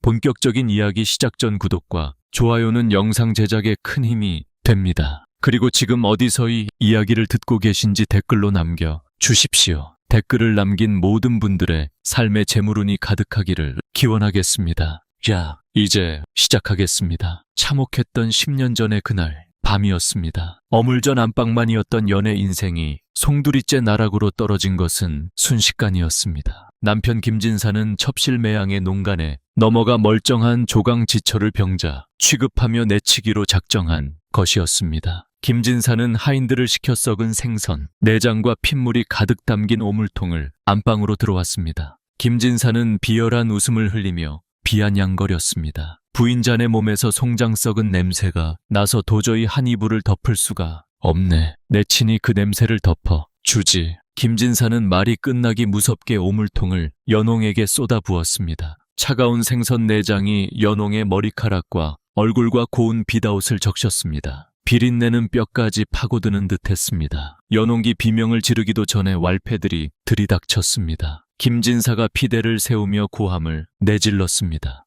본격적인 이야기 시작 전 구독과 좋아요는 영상 제작에 큰 힘이 됩니다. 그리고 지금 어디서 이 이야기를 듣고 계신지 댓글로 남겨 주십시오. 댓글을 남긴 모든 분들의 삶의 재물운이 가득하기를 기원하겠습니다. 자, 이제 시작하겠습니다. 참혹했던 10년 전의 그날 밤이었습니다. 어물전 안방만이었던 연애 인생이 송두리째 나락으로 떨어진 것은 순식간이었습니다. 남편 김진사는 첩실매양의 농간에 넘어가 멀쩡한 조강지처를 병자 취급하며 내치기로 작정한 것이었습니다. 김진사는 하인들을 시켜 썩은 생선, 내장과 핏물이 가득 담긴 오물통을 안방으로 들어왔습니다. 김진사는 비열한 웃음을 흘리며 비아냥거렸습니다. 부인 자네 몸에서 송장 썩은 냄새가 나서 도저히 한 이불을 덮을 수가 없네. 내 친히 그 냄새를 덮어 주지. 김진사는 말이 끝나기 무섭게 오물통을 연홍에게 쏟아부었습니다. 차가운 생선 내장이 연홍의 머리카락과 얼굴과 고운 비다옷을 적셨습니다. 비린내는 뼈까지 파고드는 듯했습니다. 연홍기 비명을 지르기도 전에 왈패들이 들이닥쳤습니다. 김진사가 피대를 세우며 고함을 내질렀습니다.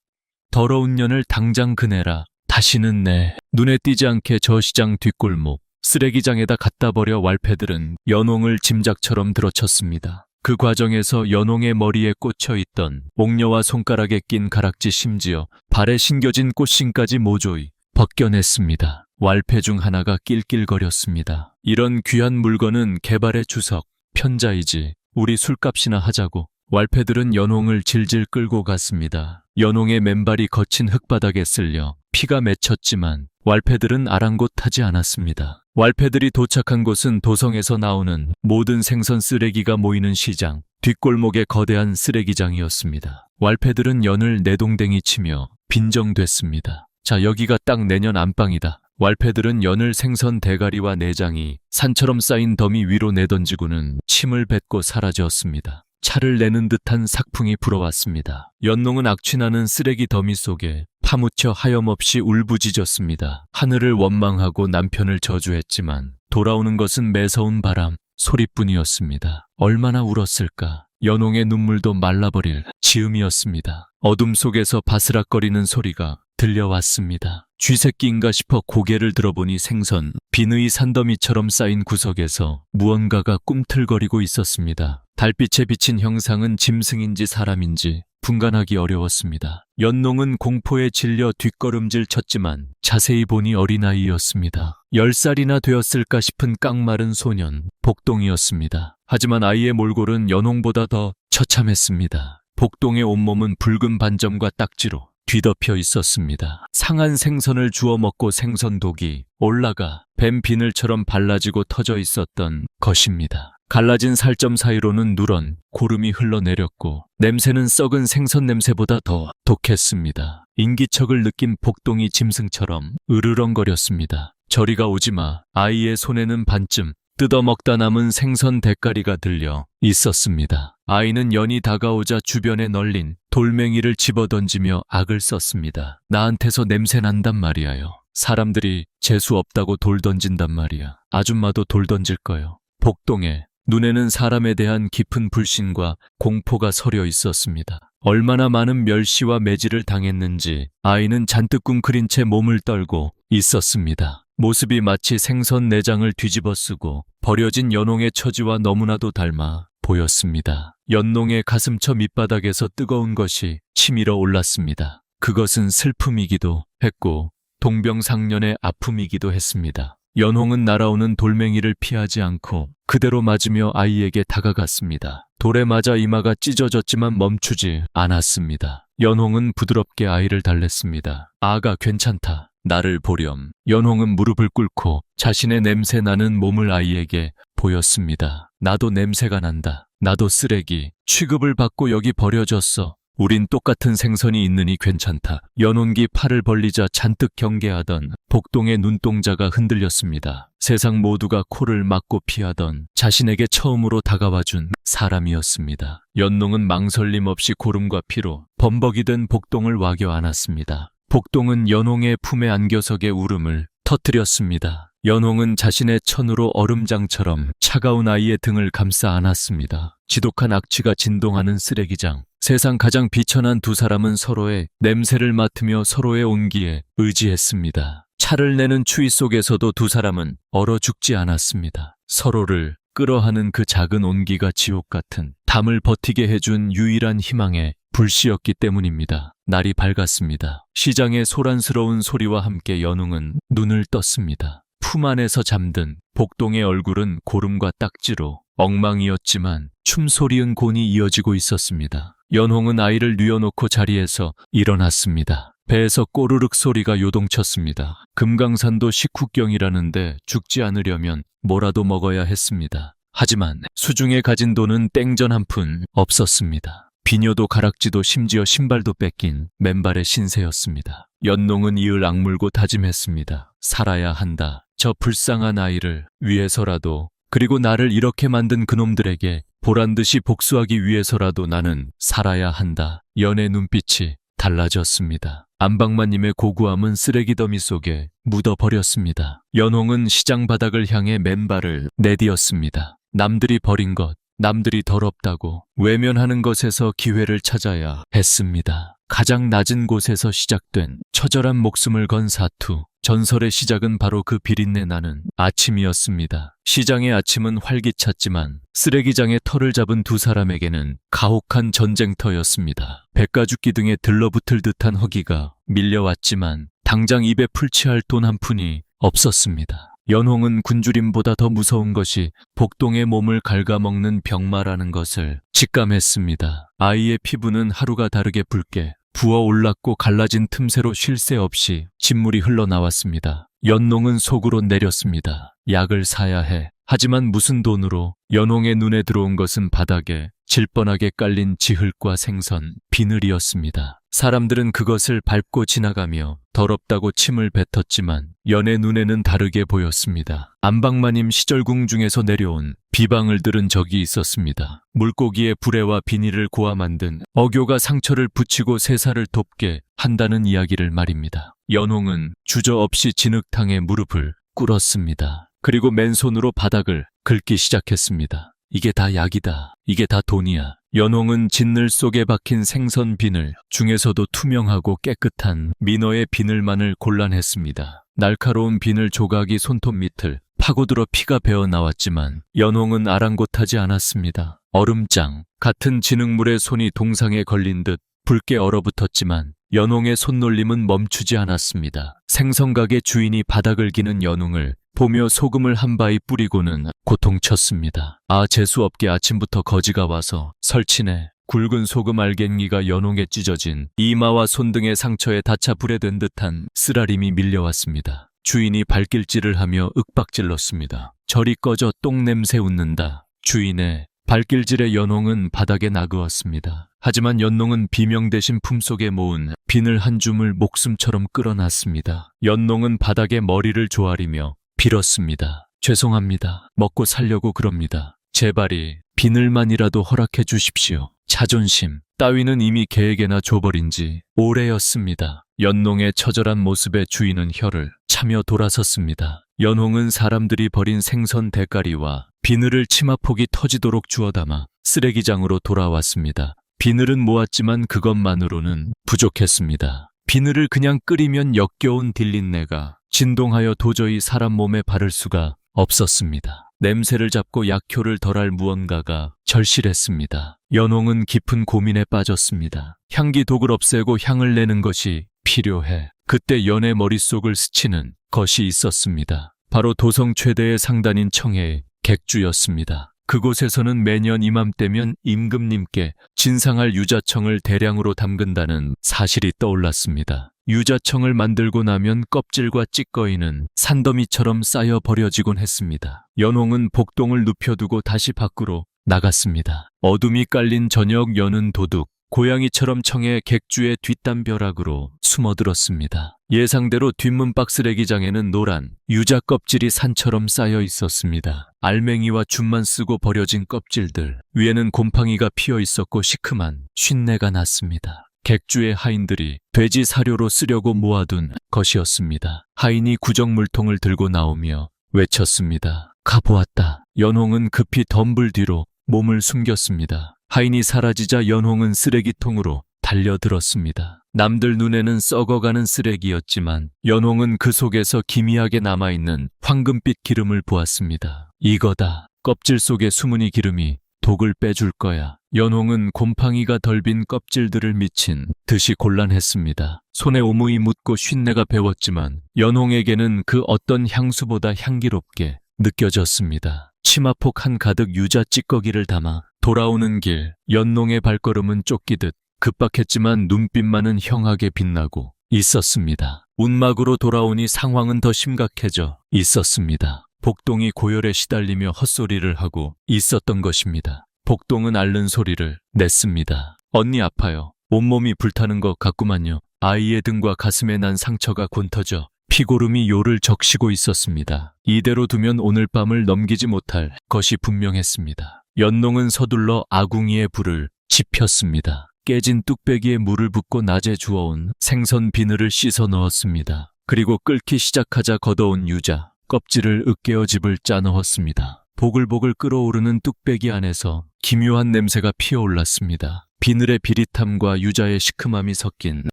더러운 년을 당장 그내라. 다시는 내 눈에 띄지 않게 저 시장 뒷골목 쓰레기장에다 갖다 버려. 왈패들은 연홍을 짐작처럼 들어쳤습니다. 그 과정에서 연홍의 머리에 꽂혀 있던 옥녀와 손가락에 낀 가락지 심지어 발에 신겨진 꽃신까지 모조이 벗겨냈습니다. 왈패 중 하나가 낄낄거렸습니다. 이런 귀한 물건은 개발의 주석, 편자이지 우리 술값이나 하자고. 왈패들은 연홍을 질질 끌고 갔습니다. 연홍의 맨발이 거친 흙바닥에 쓸려 피가 맺혔지만 왈패들은 아랑곳하지 않았습니다. 왈패들이 도착한 곳은 도성에서 나오는 모든 생선 쓰레기가 모이는 시장, 뒷골목의 거대한 쓰레기장이었습니다. 왈패들은 연을 내동댕이 치며 빈정댔습니다. 자, 여기가 딱 내년 안방이다. 왈패들은 연을 생선 대가리와 내장이 산처럼 쌓인 더미 위로 내던지고는 침을 뱉고 사라졌습니다. 차를 내는 듯한 삭풍이 불어왔습니다. 연농은 악취나는 쓰레기 더미 속에 파묻혀 하염없이 울부짖었습니다. 하늘을 원망하고 남편을 저주했지만 돌아오는 것은 매서운 바람 소리뿐이었습니다. 얼마나 울었을까. 연홍의 눈물도 말라버릴 지음이었습니다. 어둠 속에서 바스락거리는 소리가 들려왔습니다. 쥐새끼인가 싶어 고개를 들어보니 생선, 비느이 산더미처럼 쌓인 구석에서 무언가가 꿈틀거리고 있었습니다. 달빛에 비친 형상은 짐승인지 사람인지 분간하기 어려웠습니다. 연농은 공포에 질려 뒷걸음질 쳤지만 자세히 보니 어린아이였습니다. 10살이나 되었을까 싶은 깡마른 소년, 복동이었습니다. 하지만 아이의 몰골은 연홍보다 더 처참했습니다. 복동의 온몸은 붉은 반점과 딱지로 뒤덮여 있었습니다. 상한 생선을 주워 먹고 생선독이 올라가 뱀 비늘처럼 발라지고 터져 있었던 것입니다. 갈라진 살점 사이로는 누런 고름이 흘러내렸고 냄새는 썩은 생선 냄새보다 더 독했습니다. 인기척을 느낀 복동이 짐승처럼 으르렁거렸습니다. 저리가 오지마. 아이의 손에는 반쯤 뜯어먹다 남은 생선 대가리가 들려 있었습니다. 아이는 연이 다가오자 주변에 널린 돌멩이를 집어던지며 악을 썼습니다. 나한테서 냄새 난단 말이야요. 사람들이 재수 없다고 돌 던진단 말이야. 아줌마도 돌 던질 거요. 복동의 눈에는 사람에 대한 깊은 불신과 공포가 서려 있었습니다. 얼마나 많은 멸시와 매질을 당했는지 아이는 잔뜩 꿍그린 채 몸을 떨고 있었습니다. 모습이 마치 생선 내장을 뒤집어 쓰고 버려진 연홍의 처지와 너무나도 닮아 보였습니다. 연농의 가슴처 밑바닥에서 뜨거운 것이 치밀어 올랐습니다. 그것은 슬픔이기도 했고 동병상련의 아픔이기도 했습니다. 연홍은 날아오는 돌멩이를 피하지 않고 그대로 맞으며 아이에게 다가갔습니다. 돌에 맞아 이마가 찢어졌지만 멈추지 않았습니다. 연홍은 부드럽게 아이를 달랬습니다. 아가 괜찮다. 나를 보렴. 연홍은 무릎을 꿇고 자신의 냄새 나는 몸을 아이에게 보였습니다. 나도 냄새가 난다. 나도 쓰레기. 취급을 받고 여기 버려졌어. 우린 똑같은 생선이 있느니 괜찮다. 연홍기 팔을 벌리자 잔뜩 경계하던 복동의 눈동자가 흔들렸습니다. 세상 모두가 코를 막고 피하던 자신에게 처음으로 다가와준 사람이었습니다. 연농은 망설임 없이 고름과 피로 범벅이 된 복동을 와겨 안았습니다. 복동은 연홍의 품에 안겨서게 울음을 터뜨렸습니다. 연홍은 자신의 천으로 얼음장처럼 차가운 아이의 등을 감싸 안았습니다. 지독한 악취가 진동하는 쓰레기장. 세상 가장 비천한 두 사람은 서로의 냄새를 맡으며 서로의 온기에 의지했습니다. 차를 내는 추위 속에서도 두 사람은 얼어 죽지 않았습니다. 서로를 끌어하는 그 작은 온기가 지옥 같은 담을 버티게 해준 유일한 희망의 불씨였기 때문입니다. 날이 밝았습니다. 시장의 소란스러운 소리와 함께 연웅은 눈을 떴습니다. 품 안에서 잠든 복동의 얼굴은 고름과 딱지로 엉망이었지만 춤소리은 곤히 이어지고 있었습니다. 연홍은 아이를 뉘어놓고 자리에서 일어났습니다. 배에서 꼬르륵 소리가 요동쳤습니다. 금강산도 식후경이라는데 죽지 않으려면 뭐라도 먹어야 했습니다. 하지만 수중에 가진 돈은 땡전 한 푼 없었습니다. 비녀도 가락지도 심지어 신발도 뺏긴 맨발의 신세였습니다. 연농은 이을 악물고 다짐했습니다. 살아야 한다. 저 불쌍한 아이를 위해서라도, 그리고 나를 이렇게 만든 그놈들에게 보란듯이 복수하기 위해서라도 나는 살아야 한다. 연의 눈빛이 달라졌습니다. 안방마님의 고구함은 쓰레기 더미 속에 묻어버렸습니다. 연홍은 시장 바닥을 향해 맨발을 내디뎠습니다. 남들이 버린 것, 남들이 더럽다고 외면하는 것에서 기회를 찾아야 했습니다. 가장 낮은 곳에서 시작된 처절한 목숨을 건 사투. 전설의 시작은 바로 그 비린내 나는 아침이었습니다. 시장의 아침은 활기찼지만 쓰레기장의 털을 잡은 두 사람에게는 가혹한 전쟁터였습니다. 백가죽기 등에 들러붙을 듯한 허기가 밀려왔지만 당장 입에 풀칠할 돈 한 푼이 없었습니다. 연홍은 굶주림보다 더 무서운 것이 복동의 몸을 갉아먹는 병마라는 것을 직감했습니다. 아이의 피부는 하루가 다르게 붉게 부어올랐고 갈라진 틈새로 쉴 새 없이 진물이 흘러나왔습니다. 연홍은 속으로 내렸습니다. 약을 사야 해. 하지만 무슨 돈으로? 연홍의 눈에 들어온 것은 바닥에 질뻔하게 깔린 지흙과 생선, 비늘이었습니다. 사람들은 그것을 밟고 지나가며 더럽다고 침을 뱉었지만 연의 눈에는 다르게 보였습니다. 안방마님 시절궁 중에서 내려온 비방을 들은 적이 있었습니다. 물고기의 불에와 비닐을 고아 만든 어교가 상처를 붙이고 세사를 돕게 한다는 이야기를 말입니다. 연홍은 주저없이 진흙탕에 무릎을 꿇었습니다. 그리고 맨손으로 바닥을 긁기 시작했습니다. 이게 다 약이다. 이게 다 돈이야. 연홍은 진늘 속에 박힌 생선 비늘 중에서도 투명하고 깨끗한 민어의 비늘만을 골라냈습니다. 날카로운 비늘 조각이 손톱 밑을 파고들어 피가 배어 나왔지만 연홍은 아랑곳하지 않았습니다. 얼음장 같은 진흙물에 손이 동상에 걸린 듯 붉게 얼어붙었지만 연홍의 손놀림은 멈추지 않았습니다. 생선가게 주인이 바닥을 기는 연홍을 보며 소금을 한 바위 뿌리고는 고통쳤습니다. 재수없게 아침부터 거지가 와서 설치네. 굵은 소금 알갱이가 연홍에 찢어진 이마와 손등의 상처에 닿자 불에 된 듯한 쓰라림이 밀려왔습니다. 주인이 발길질을 하며 윽박질렀습니다. 저리 꺼져 똥냄새 웃는다. 주인의 발길질에 연홍은 바닥에 나그었습니다. 하지만 연홍은 비명 대신 품속에 모은 비늘 한 줌을 목숨처럼 끌어놨습니다. 연홍은 바닥에 머리를 조아리며 빌었습니다. 죄송합니다. 먹고 살려고 그럽니다. 제발이 비늘만이라도 허락해 주십시오. 자존심 따위는 이미 개에게나 줘버린 지 오래였습니다. 연홍의 처절한 모습에 주인은 혀를 차며 돌아섰습니다. 연홍은 사람들이 버린 생선 대가리와 비늘을 치마폭이 터지도록 주워 담아 쓰레기장으로 돌아왔습니다. 비늘은 모았지만 그것만으로는 부족했습니다. 비늘을 그냥 끓이면 역겨운 딜린내가 진동하여 도저히 사람 몸에 바를 수가 없었습니다. 냄새를 잡고 약효를 덜할 무언가가 절실했습니다. 연홍은 깊은 고민에 빠졌습니다. 향기 독을 없애고 향을 내는 것이 필요해. 그때 연의 머릿속을 스치는 것이 있었습니다. 바로 도성 최대의 상단인 청해의 객주였습니다. 그곳에서는 매년 이맘때면 임금님께 진상할 유자청을 대량으로 담근다는 사실이 떠올랐습니다. 유자청을 만들고 나면 껍질과 찌꺼기는 산더미처럼 쌓여 버려지곤 했습니다. 연홍은 복동을 눕혀두고 다시 밖으로 나갔습니다. 어둠이 깔린 저녁 여는 도둑, 고양이처럼 청해 객주의 뒷담벼락으로 숨어들었습니다. 예상대로 뒷문 박스레기장에는 노란 유자 껍질이 산처럼 쌓여 있었습니다. 알맹이와 줌만 쓰고 버려진 껍질들, 위에는 곰팡이가 피어 있었고 시큼한 쉰내가 났습니다. 객주의 하인들이 돼지 사료로 쓰려고 모아둔 것이었습니다. 하인이 구정물통을 들고 나오며 외쳤습니다. 가보았다. 연홍은 급히 덤불 뒤로 몸을 숨겼습니다. 하인이 사라지자 연홍은 쓰레기통으로 달려들었습니다. 남들 눈에는 썩어가는 쓰레기였지만 연홍은 그 속에서 기미하게 남아있는 황금빛 기름을 보았습니다. 이거다. 껍질 속의 수문이 기름이 독을 빼줄 거야. 연홍은 곰팡이가 덜 빈 껍질들을 미친 듯이 곤란했습니다. 손에 오무이 묻고 쉰내가 배웠지만 연홍에게는 그 어떤 향수보다 향기롭게 느껴졌습니다. 치마폭 한 가득 유자 찌꺼기를 담아 돌아오는 길, 연홍의 발걸음은 쫓기듯 급박했지만 눈빛만은 형하게 빛나고 있었습니다. 운막으로 돌아오니 상황은 더 심각해져 있었습니다. 복동이 고열에 시달리며 헛소리를 하고 있었던 것입니다. 복동은 앓는 소리를 냈습니다. 언니 아파요. 온몸이 불타는 것 같구만요. 아이의 등과 가슴에 난 상처가 곤터져 피고름이 요를 적시고 있었습니다. 이대로 두면 오늘 밤을 넘기지 못할 것이 분명했습니다. 연농은 서둘러 아궁이에 불을 지폈습니다. 깨진 뚝배기에 물을 붓고 낮에 주워온 생선 비늘을 씻어 넣었습니다. 그리고 끓기 시작하자 걷어온 유자, 껍질을 으깨어 집을 짜 넣었습니다. 보글보글 끓어오르는 뚝배기 안에서 기묘한 냄새가 피어올랐습니다. 비늘의 비릿함과 유자의 시큼함이 섞인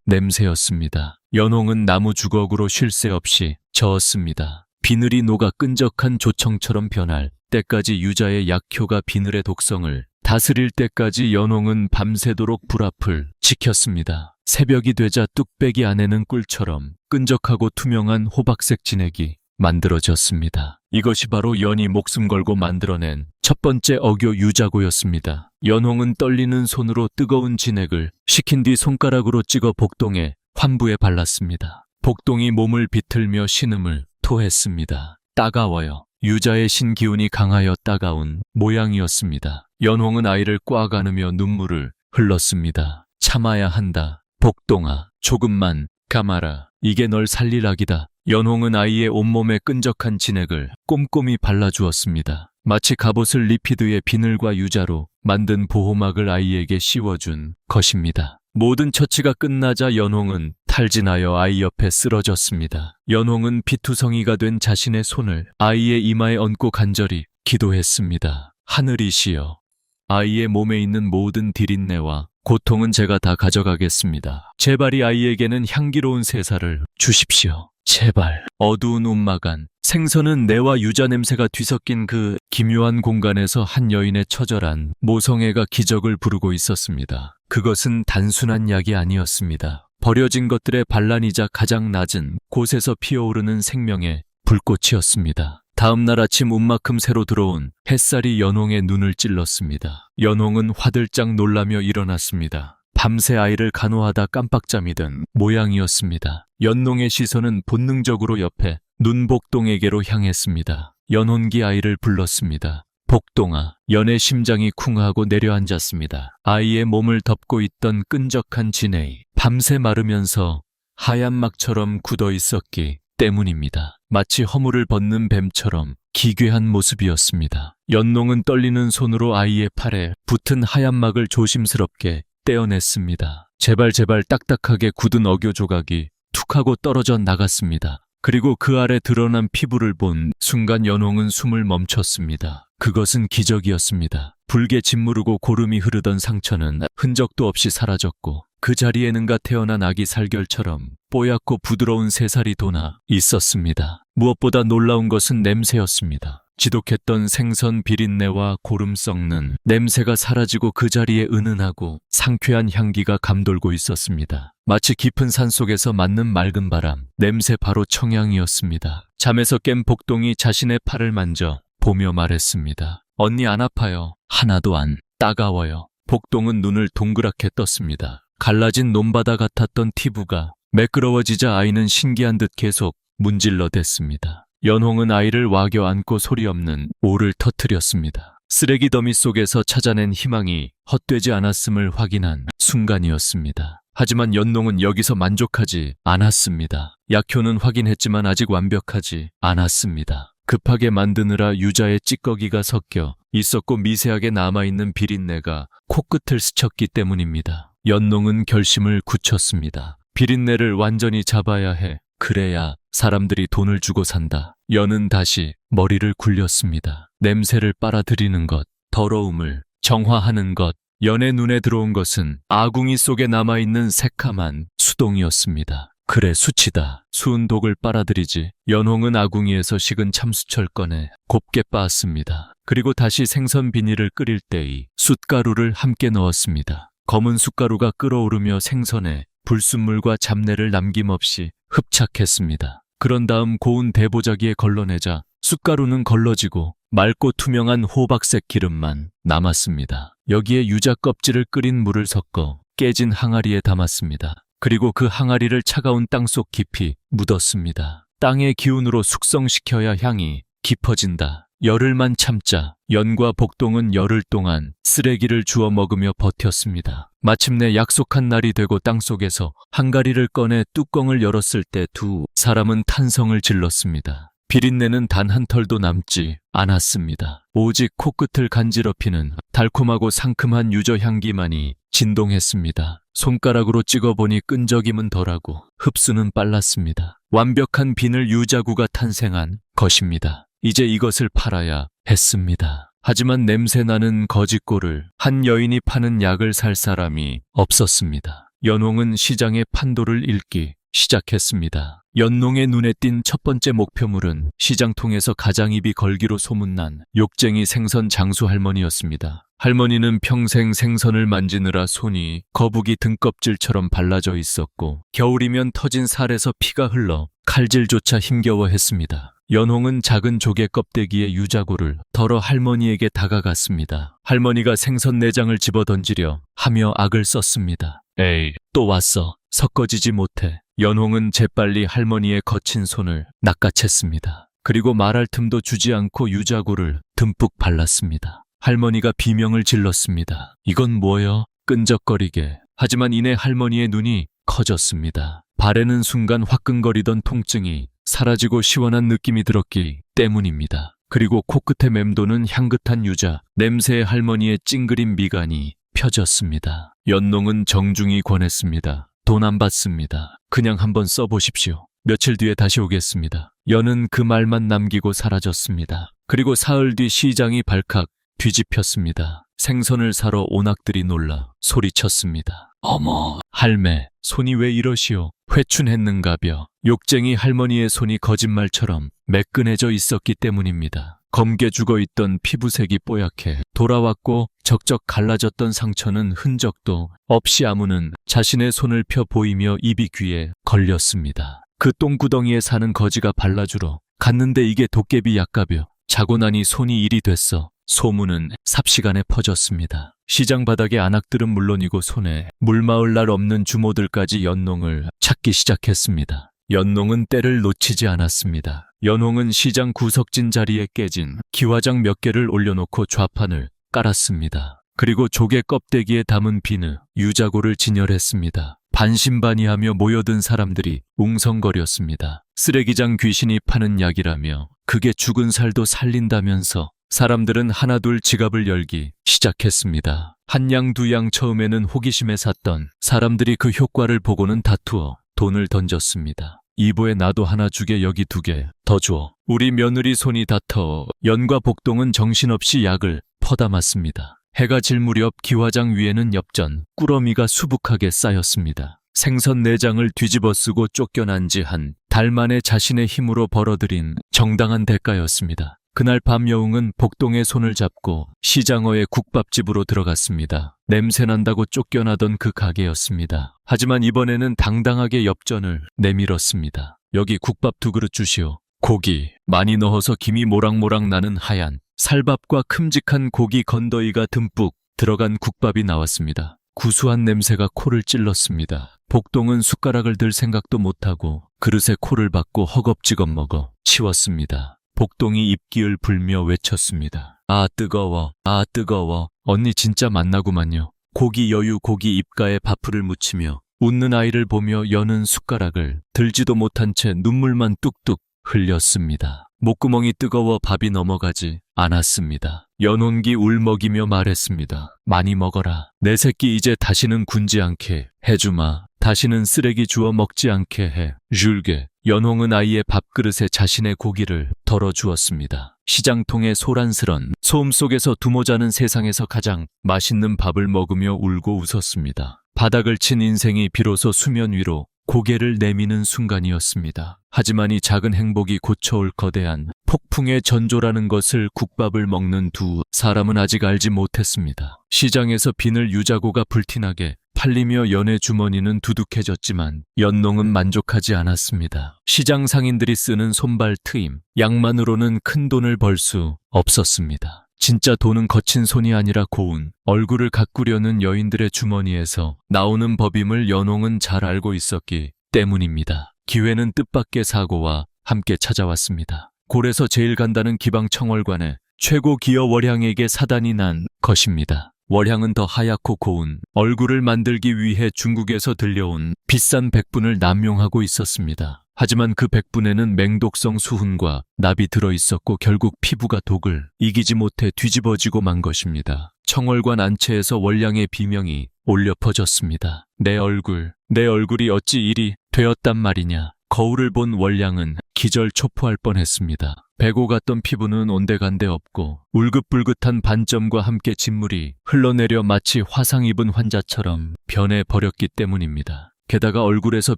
냄새였습니다. 연홍은 나무 주걱으로 쉴 새 없이 저었습니다. 비늘이 녹아 끈적한 조청처럼 변할 때까지 유자의 약효가 비늘의 독성을 다스릴 때까지 연홍은 밤새도록 불 앞을 지켰습니다. 새벽이 되자 뚝배기 안에는 꿀처럼 끈적하고 투명한 호박색 진액이 만들어졌습니다. 이것이 바로 연이 목숨 걸고 만들어낸 첫 번째 어교 유자고였습니다. 연홍은 떨리는 손으로 뜨거운 진액을 식힌 뒤 손가락으로 찍어 복동의 환부에 발랐습니다. 복동이 몸을 비틀며 신음을 토했습니다. 따가워요. 유자의 신기운이 강하여 따가운 모양이었습니다. 연홍은 아이를 꽉 안으며 눈물을 흘렀습니다. 참아야 한다. 복동아, 조금만 감아라. 이게 널 살릴 악이다. 연홍은 아이의 온몸에 끈적한 진액을 꼼꼼히 발라주었습니다. 마치 갑옷을 리피드의 비늘과 유자로 만든 보호막을 아이에게 씌워준 것입니다. 모든 처치가 끝나자 연홍은 탈진하여 아이 옆에 쓰러졌습니다. 연홍은 피투성이가 된 자신의 손을 아이의 이마에 얹고 간절히 기도했습니다. 하늘이시여, 아이의 몸에 있는 모든 비린내와 고통은 제가 다 가져가겠습니다. 제발 이 아이에게는 향기로운 새살을 주십시오. 제발. 어두운 운막 안, 생선은 내와 유자 냄새가 뒤섞인 그 기묘한 공간에서 한 여인의 처절한 모성애가 기적을 부르고 있었습니다. 그것은 단순한 약이 아니었습니다. 버려진 것들의 반란이자 가장 낮은 곳에서 피어오르는 생명의 불꽃이었습니다. 다음 날 아침 운만큼 새로 들어온 햇살이 연홍의 눈을 찔렀습니다. 연홍은 화들짝 놀라며 일어났습니다. 밤새 아이를 간호하다 깜빡잠이 든 모양이었습니다. 연홍의 시선은 본능적으로 옆에 눈복동에게로 향했습니다. 연혼기 아이를 불렀습니다. 복동아, 연의 심장이 쿵하고 내려앉았습니다. 아이의 몸을 덮고 있던 끈적한 진액이 밤새 마르면서 하얀 막처럼 굳어 있었기 때문입니다. 마치 허물을 벗는 뱀처럼 기괴한 모습이었습니다. 연홍은 떨리는 손으로 아이의 팔에 붙은 하얀 막을 조심스럽게 떼어냈습니다. 제발 딱딱하게 굳은 어교 조각이 툭 하고 떨어져 나갔습니다. 그리고 그 아래 드러난 피부를 본 순간 연홍은 숨을 멈췄습니다. 그것은 기적이었습니다. 붉게 짓무르고 고름이 흐르던 상처는 흔적도 없이 사라졌고 그 자리에는가 태어난 아기 살결처럼 뽀얗고 부드러운 새살이 돋아 있었습니다. 무엇보다 놀라운 것은 냄새였습니다. 지독했던 생선 비린내와 고름 썩는 냄새가 사라지고 그 자리에 은은하고 상쾌한 향기가 감돌고 있었습니다. 마치 깊은 산속에서 맞는 맑은 바람, 냄새 바로 청향이었습니다. 잠에서 깬 복동이 자신의 팔을 만져 보며 말했습니다. 언니 안 아파요. 하나도 안 따가워요. 복동은 눈을 동그랗게 떴습니다. 갈라진 논바다 같았던 티부가 매끄러워지자 아이는 신기한 듯 계속 문질러댔습니다. 연홍은 아이를 와겨 안고 소리 없는 오를 터뜨렸습니다. 쓰레기 더미 속에서 찾아낸 희망이 헛되지 않았음을 확인한 순간이었습니다. 하지만 연홍은 여기서 만족하지 않았습니다. 약효는 확인했지만 아직 완벽하지 않았습니다. 급하게 만드느라 유자의 찌꺼기가 섞여 있었고 미세하게 남아있는 비린내가 코끝을 스쳤기 때문입니다. 연홍은 결심을 굳혔습니다. 비린내를 완전히 잡아야 해. 그래야 사람들이 돈을 주고 산다. 연은 다시 머리를 굴렸습니다. 냄새를 빨아들이는 것, 더러움을 정화하는 것, 연의 눈에 들어온 것은 아궁이 속에 남아있는 새카만 수동이었습니다. 그래, 수치다. 수은 독을 빨아들이지. 연홍은 아궁이에서 식은 참수철 꺼내 곱게 빻았습니다. 그리고 다시 생선 비닐을 끓일 때의 숯가루를 함께 넣었습니다. 검은 숯가루가 끓어오르며 생선에 불순물과 잡내를 남김없이 흡착했습니다. 그런 다음 고운 대보자기에 걸러내자 숯가루는 걸러지고 맑고 투명한 호박색 기름만 남았습니다. 여기에 유자 껍질을 끓인 물을 섞어 깨진 항아리에 담았습니다. 그리고 그 항아리를 차가운 땅속 깊이 묻었습니다. 땅의 기운으로 숙성시켜야 향이 깊어진다. 열흘만 참자. 연과 복동은 열흘 동안 쓰레기를 주워 먹으며 버텼습니다. 마침내 약속한 날이 되고 땅속에서 항아리를 꺼내 뚜껑을 열었을 때 두 사람은 탄성을 질렀습니다. 비린내는 단 한 털도 남지 않았습니다. 오직 코끝을 간지럽히는 달콤하고 상큼한 유저 향기만이 진동했습니다. 손가락으로 찍어보니 끈적임은 덜하고 흡수는 빨랐습니다. 완벽한 비늘 유자구가 탄생한 것입니다. 이제 이것을 팔아야 했습니다. 하지만 냄새나는 거짓골을 한 여인이 파는 약을 살 사람이 없었습니다. 연홍은 시장의 판도를 읽기 시작했습니다. 연농의 눈에 띈 첫 번째 목표물은 시장통에서 가장 입이 걸기로 소문난 욕쟁이 생선 장수 할머니였습니다. 할머니는 평생 생선을 만지느라 손이 거북이 등껍질처럼 발라져 있었고 겨울이면 터진 살에서 피가 흘러 칼질조차 힘겨워했습니다. 연홍은 작은 조개 껍데기에 유자고를 덜어 할머니에게 다가갔습니다. 할머니가 생선 내장을 집어던지려 하며 악을 썼습니다. 에이, 또 왔어. 섞어지지 못해. 연홍은 재빨리 할머니의 거친 손을 낚아챘습니다. 그리고 말할 틈도 주지 않고 유자고를 듬뿍 발랐습니다. 할머니가 비명을 질렀습니다. 이건 뭐여? 끈적거리게. 하지만 이내 할머니의 눈이 커졌습니다. 바래는 순간 화끈거리던 통증이 사라지고 시원한 느낌이 들었기 때문입니다. 그리고 코끝에 맴도는 향긋한 유자, 냄새의 할머니의 찡그린 미간이 펴졌습니다. 연농은 정중히 권했습니다. 돈 안 받습니다. 그냥 한번 써보십시오. 며칠 뒤에 다시 오겠습니다. 연은 그 말만 남기고 사라졌습니다. 그리고 사흘 뒤 시장이 발칵 뒤집혔습니다. 생선을 사러 온악들이 놀라 소리쳤습니다. 어머, 할매, 손이 왜 이러시오? 회춘했는가벼. 욕쟁이 할머니의 손이 거짓말처럼 매끈해져 있었기 때문입니다. 검게 죽어있던 피부색이 뽀얗게 돌아왔고 적적 갈라졌던 상처는 흔적도 없이 아무는 자신의 손을 펴 보이며 입이 귀에 걸렸습니다. 그 똥구덩이에 사는 거지가 발라주러 갔는데 이게 도깨비 약가벼. 자고 나니 손이 일이 됐어. 소문은 삽시간에 퍼졌습니다. 시장 바닥의 안악들은 물론이고 손에 물마을 날 없는 주모들까지 연농을 찾기 시작했습니다. 연농은 때를 놓치지 않았습니다. 연홍은 시장 구석진 자리에 깨진 기와장 몇 개를 올려놓고 좌판을 깔았습니다. 그리고 조개 껍데기에 담은 비누, 유자고를 진열했습니다. 반신반의하며 모여든 사람들이 웅성거렸습니다. 쓰레기장 귀신이 파는 약이라며 그게 죽은 살도 살린다면서 사람들은 하나둘 지갑을 열기 시작했습니다. 한 양 두 양 처음에는 호기심에 샀던 사람들이 그 효과를 보고는 다투어 돈을 던졌습니다. 이보에 나도 하나 주게, 여기 2개 더 줘. 우리 며느리 손이 다 터. 연과 복동은 정신없이 약을 퍼담았습니다. 해가 질 무렵 기와장 위에는 엽전, 꾸러미가 수북하게 쌓였습니다. 생선 내장을 뒤집어 쓰고 쫓겨난 지 한 달 만에 자신의 힘으로 벌어들인 정당한 대가였습니다. 그날 밤 여웅은 복동의 손을 잡고 시장어의 국밥집으로 들어갔습니다. 냄새난다고 쫓겨나던 그 가게였습니다. 하지만 이번에는 당당하게 엽전을 내밀었습니다. 여기 국밥 2그릇 주시오. 고기 많이 넣어서 김이 모락모락 나는 하얀 살밥과 큼직한 고기 건더기가 듬뿍 들어간 국밥이 나왔습니다. 구수한 냄새가 코를 찔렀습니다. 복동은 숟가락을 들 생각도 못하고 그릇에 코를 박고 허겁지겁 먹어 치웠습니다. 복동이 입기을 불며 외쳤습니다. 아 뜨거워, 아 뜨거워. 언니 진짜 맛나구만요. 고기 여유 고기 입가에 밥풀을 묻히며 웃는 아이를 보며 여는 숟가락을 들지도 못한 채 눈물만 뚝뚝 흘렸습니다. 목구멍이 뜨거워 밥이 넘어가지 않았습니다. 연혼기 울먹이며 말했습니다. 많이 먹어라. 내 새끼 이제 다시는 굶지 않게 해주마. 다시는 쓰레기 주워 먹지 않게 해 줄게. 연홍은 아이의 밥그릇에 자신의 고기를 덜어주었습니다. 시장통의 소란스런 소음 속에서 두모자는 세상에서 가장 맛있는 밥을 먹으며 울고 웃었습니다. 바닥을 친 인생이 비로소 수면 위로 고개를 내미는 순간이었습니다. 하지만 이 작은 행복이 고쳐올 거대한 폭풍의 전조라는 것을 국밥을 먹는 두 사람은 아직 알지 못했습니다. 시장에서 비늘 유자고가 불티나게 팔리며 연애 주머니는 두둑해졌지만 연농은 만족하지 않았습니다. 시장 상인들이 쓰는 손발 트임, 양만으로는 큰 돈을 벌 수 없었습니다. 진짜 돈은 거친 손이 아니라 고운 얼굴을 가꾸려는 여인들의 주머니에서 나오는 법임을 연홍은 잘 알고 있었기 때문입니다. 기회는 뜻밖의 사고와 함께 찾아왔습니다. 골에서 제일 간다는 기방청월관에 최고 기어 월향에게 사단이 난 것입니다. 월향은 더 하얗고 고운 얼굴을 만들기 위해 중국에서 들려온 비싼 백분을 남용하고 있었습니다. 하지만 그 백분에는 맹독성 수훈과 납이 들어있었고 결국 피부가 독을 이기지 못해 뒤집어지고 만 것입니다. 청월관 안채에서 월량의 비명이 울려 퍼졌습니다. 내 얼굴이 어찌 이리 되었단 말이냐. 거울을 본 월량은 기절초포할 뻔했습니다. 배고 갔던 피부는 온데간데 없고 울긋불긋한 반점과 함께 진물이 흘러내려 마치 화상 입은 환자처럼 변해버렸기 때문입니다. 게다가 얼굴에서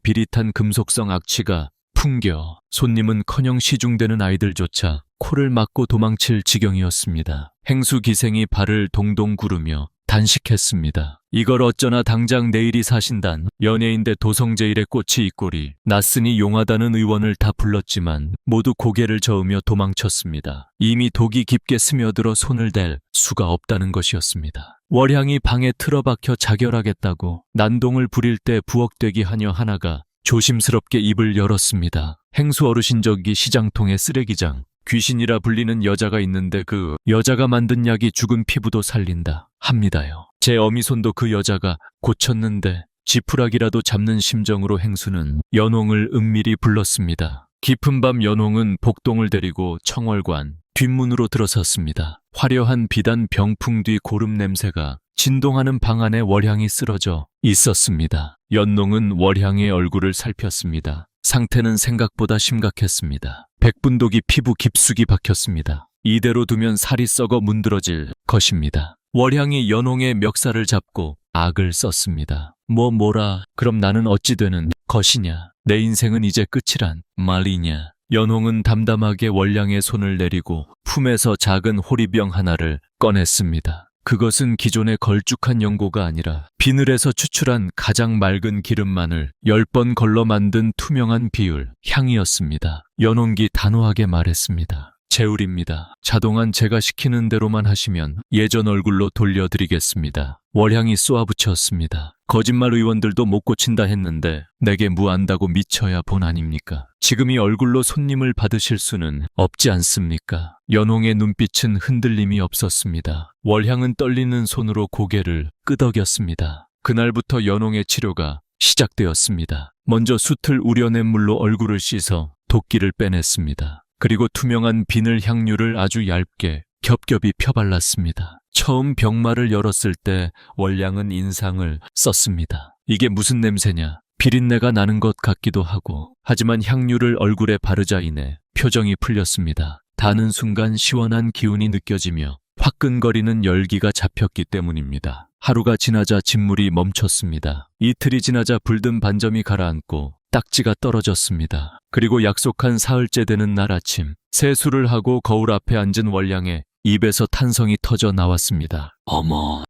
비릿한 금속성 악취가 풍겨 손님은커녕 시중되는 아이들조차 코를 막고 도망칠 지경이었습니다. 행수 기생이 발을 동동 구르며 단식했습니다. 이걸 어쩌나 당장 내일이 사신단 연예인대 도성제일의 꽃이 이 꼴이 났으니 용하다는 의원을 다 불렀지만 모두 고개를 저으며 도망쳤습니다. 이미 독이 깊게 스며들어 손을 댈 수가 없다는 것이었습니다. 월향이 방에 틀어박혀 자결하겠다고 난동을 부릴 때 부엌대기 하녀 하나가 조심스럽게 입을 열었습니다. 행수 어르신저기 시장통의 쓰레기장 귀신이라 불리는 여자가 있는데 그 여자가 만든 약이 죽은 피부도 살린다 합니다요. 제 어미손도 그 여자가 고쳤는데 지푸라기라도 잡는 심정으로 행수는 연홍을 은밀히 불렀습니다. 깊은 밤 연홍은 복동을 데리고 청월관 뒷문으로 들어섰습니다. 화려한 비단 병풍 뒤 고름 냄새가 진동하는 방 안에 월향이 쓰러져 있었습니다. 연농은 월향의 얼굴을 살폈습니다. 상태는 생각보다 심각했습니다. 백분독이 피부 깊숙이 박혔습니다. 이대로 두면 살이 썩어 문드러질 것입니다. 월향이 연홍의 멱살을 잡고 악을 썼습니다. 뭐라 그럼 나는 어찌 되는 것이냐. 내 인생은 이제 끝이란 말이냐. 연홍은 담담하게 월량의 손을 내리고 품에서 작은 호리병 하나를 꺼냈습니다. 그것은 기존의 걸쭉한 연고가 아니라 비늘에서 추출한 가장 맑은 기름만을 10번 걸러 만든 투명한 비율, 향이었습니다. 연홍기 단호하게 말했습니다. 제울입니다. 자동안 제가 시키는 대로만 하시면 예전 얼굴로 돌려드리겠습니다. 월향이 쏘아붙였습니다. 거짓말 의원들도 못 고친다 했는데 내게 무안다고 미쳐야 본 아닙니까? 지금 이 얼굴로 손님을 받으실 수는 없지 않습니까? 연홍의 눈빛은 흔들림이 없었습니다. 월향은 떨리는 손으로 고개를 끄덕였습니다. 그날부터 연홍의 치료가 시작되었습니다. 먼저 숯을 우려낸 물로 얼굴을 씻어 도끼를 빼냈습니다. 그리고 투명한 비늘 향유를 아주 얇게 겹겹이 펴발랐습니다. 처음 병마를 열었을 때 월량은 인상을 썼습니다. 이게 무슨 냄새냐? 비린내가 나는 것 같기도 하고 하지만 향유를 얼굴에 바르자 이내 표정이 풀렸습니다. 닿는 순간 시원한 기운이 느껴지며 화끈거리는 열기가 잡혔기 때문입니다. 하루가 지나자 진물이 멈췄습니다. 이틀이 지나자 불든 반점이 가라앉고 딱지가 떨어졌습니다. 그리고 약속한 사흘째 되는 날 아침 세수를 하고 거울 앞에 앉은 월량의 입에서 탄성이 터져 나왔습니다.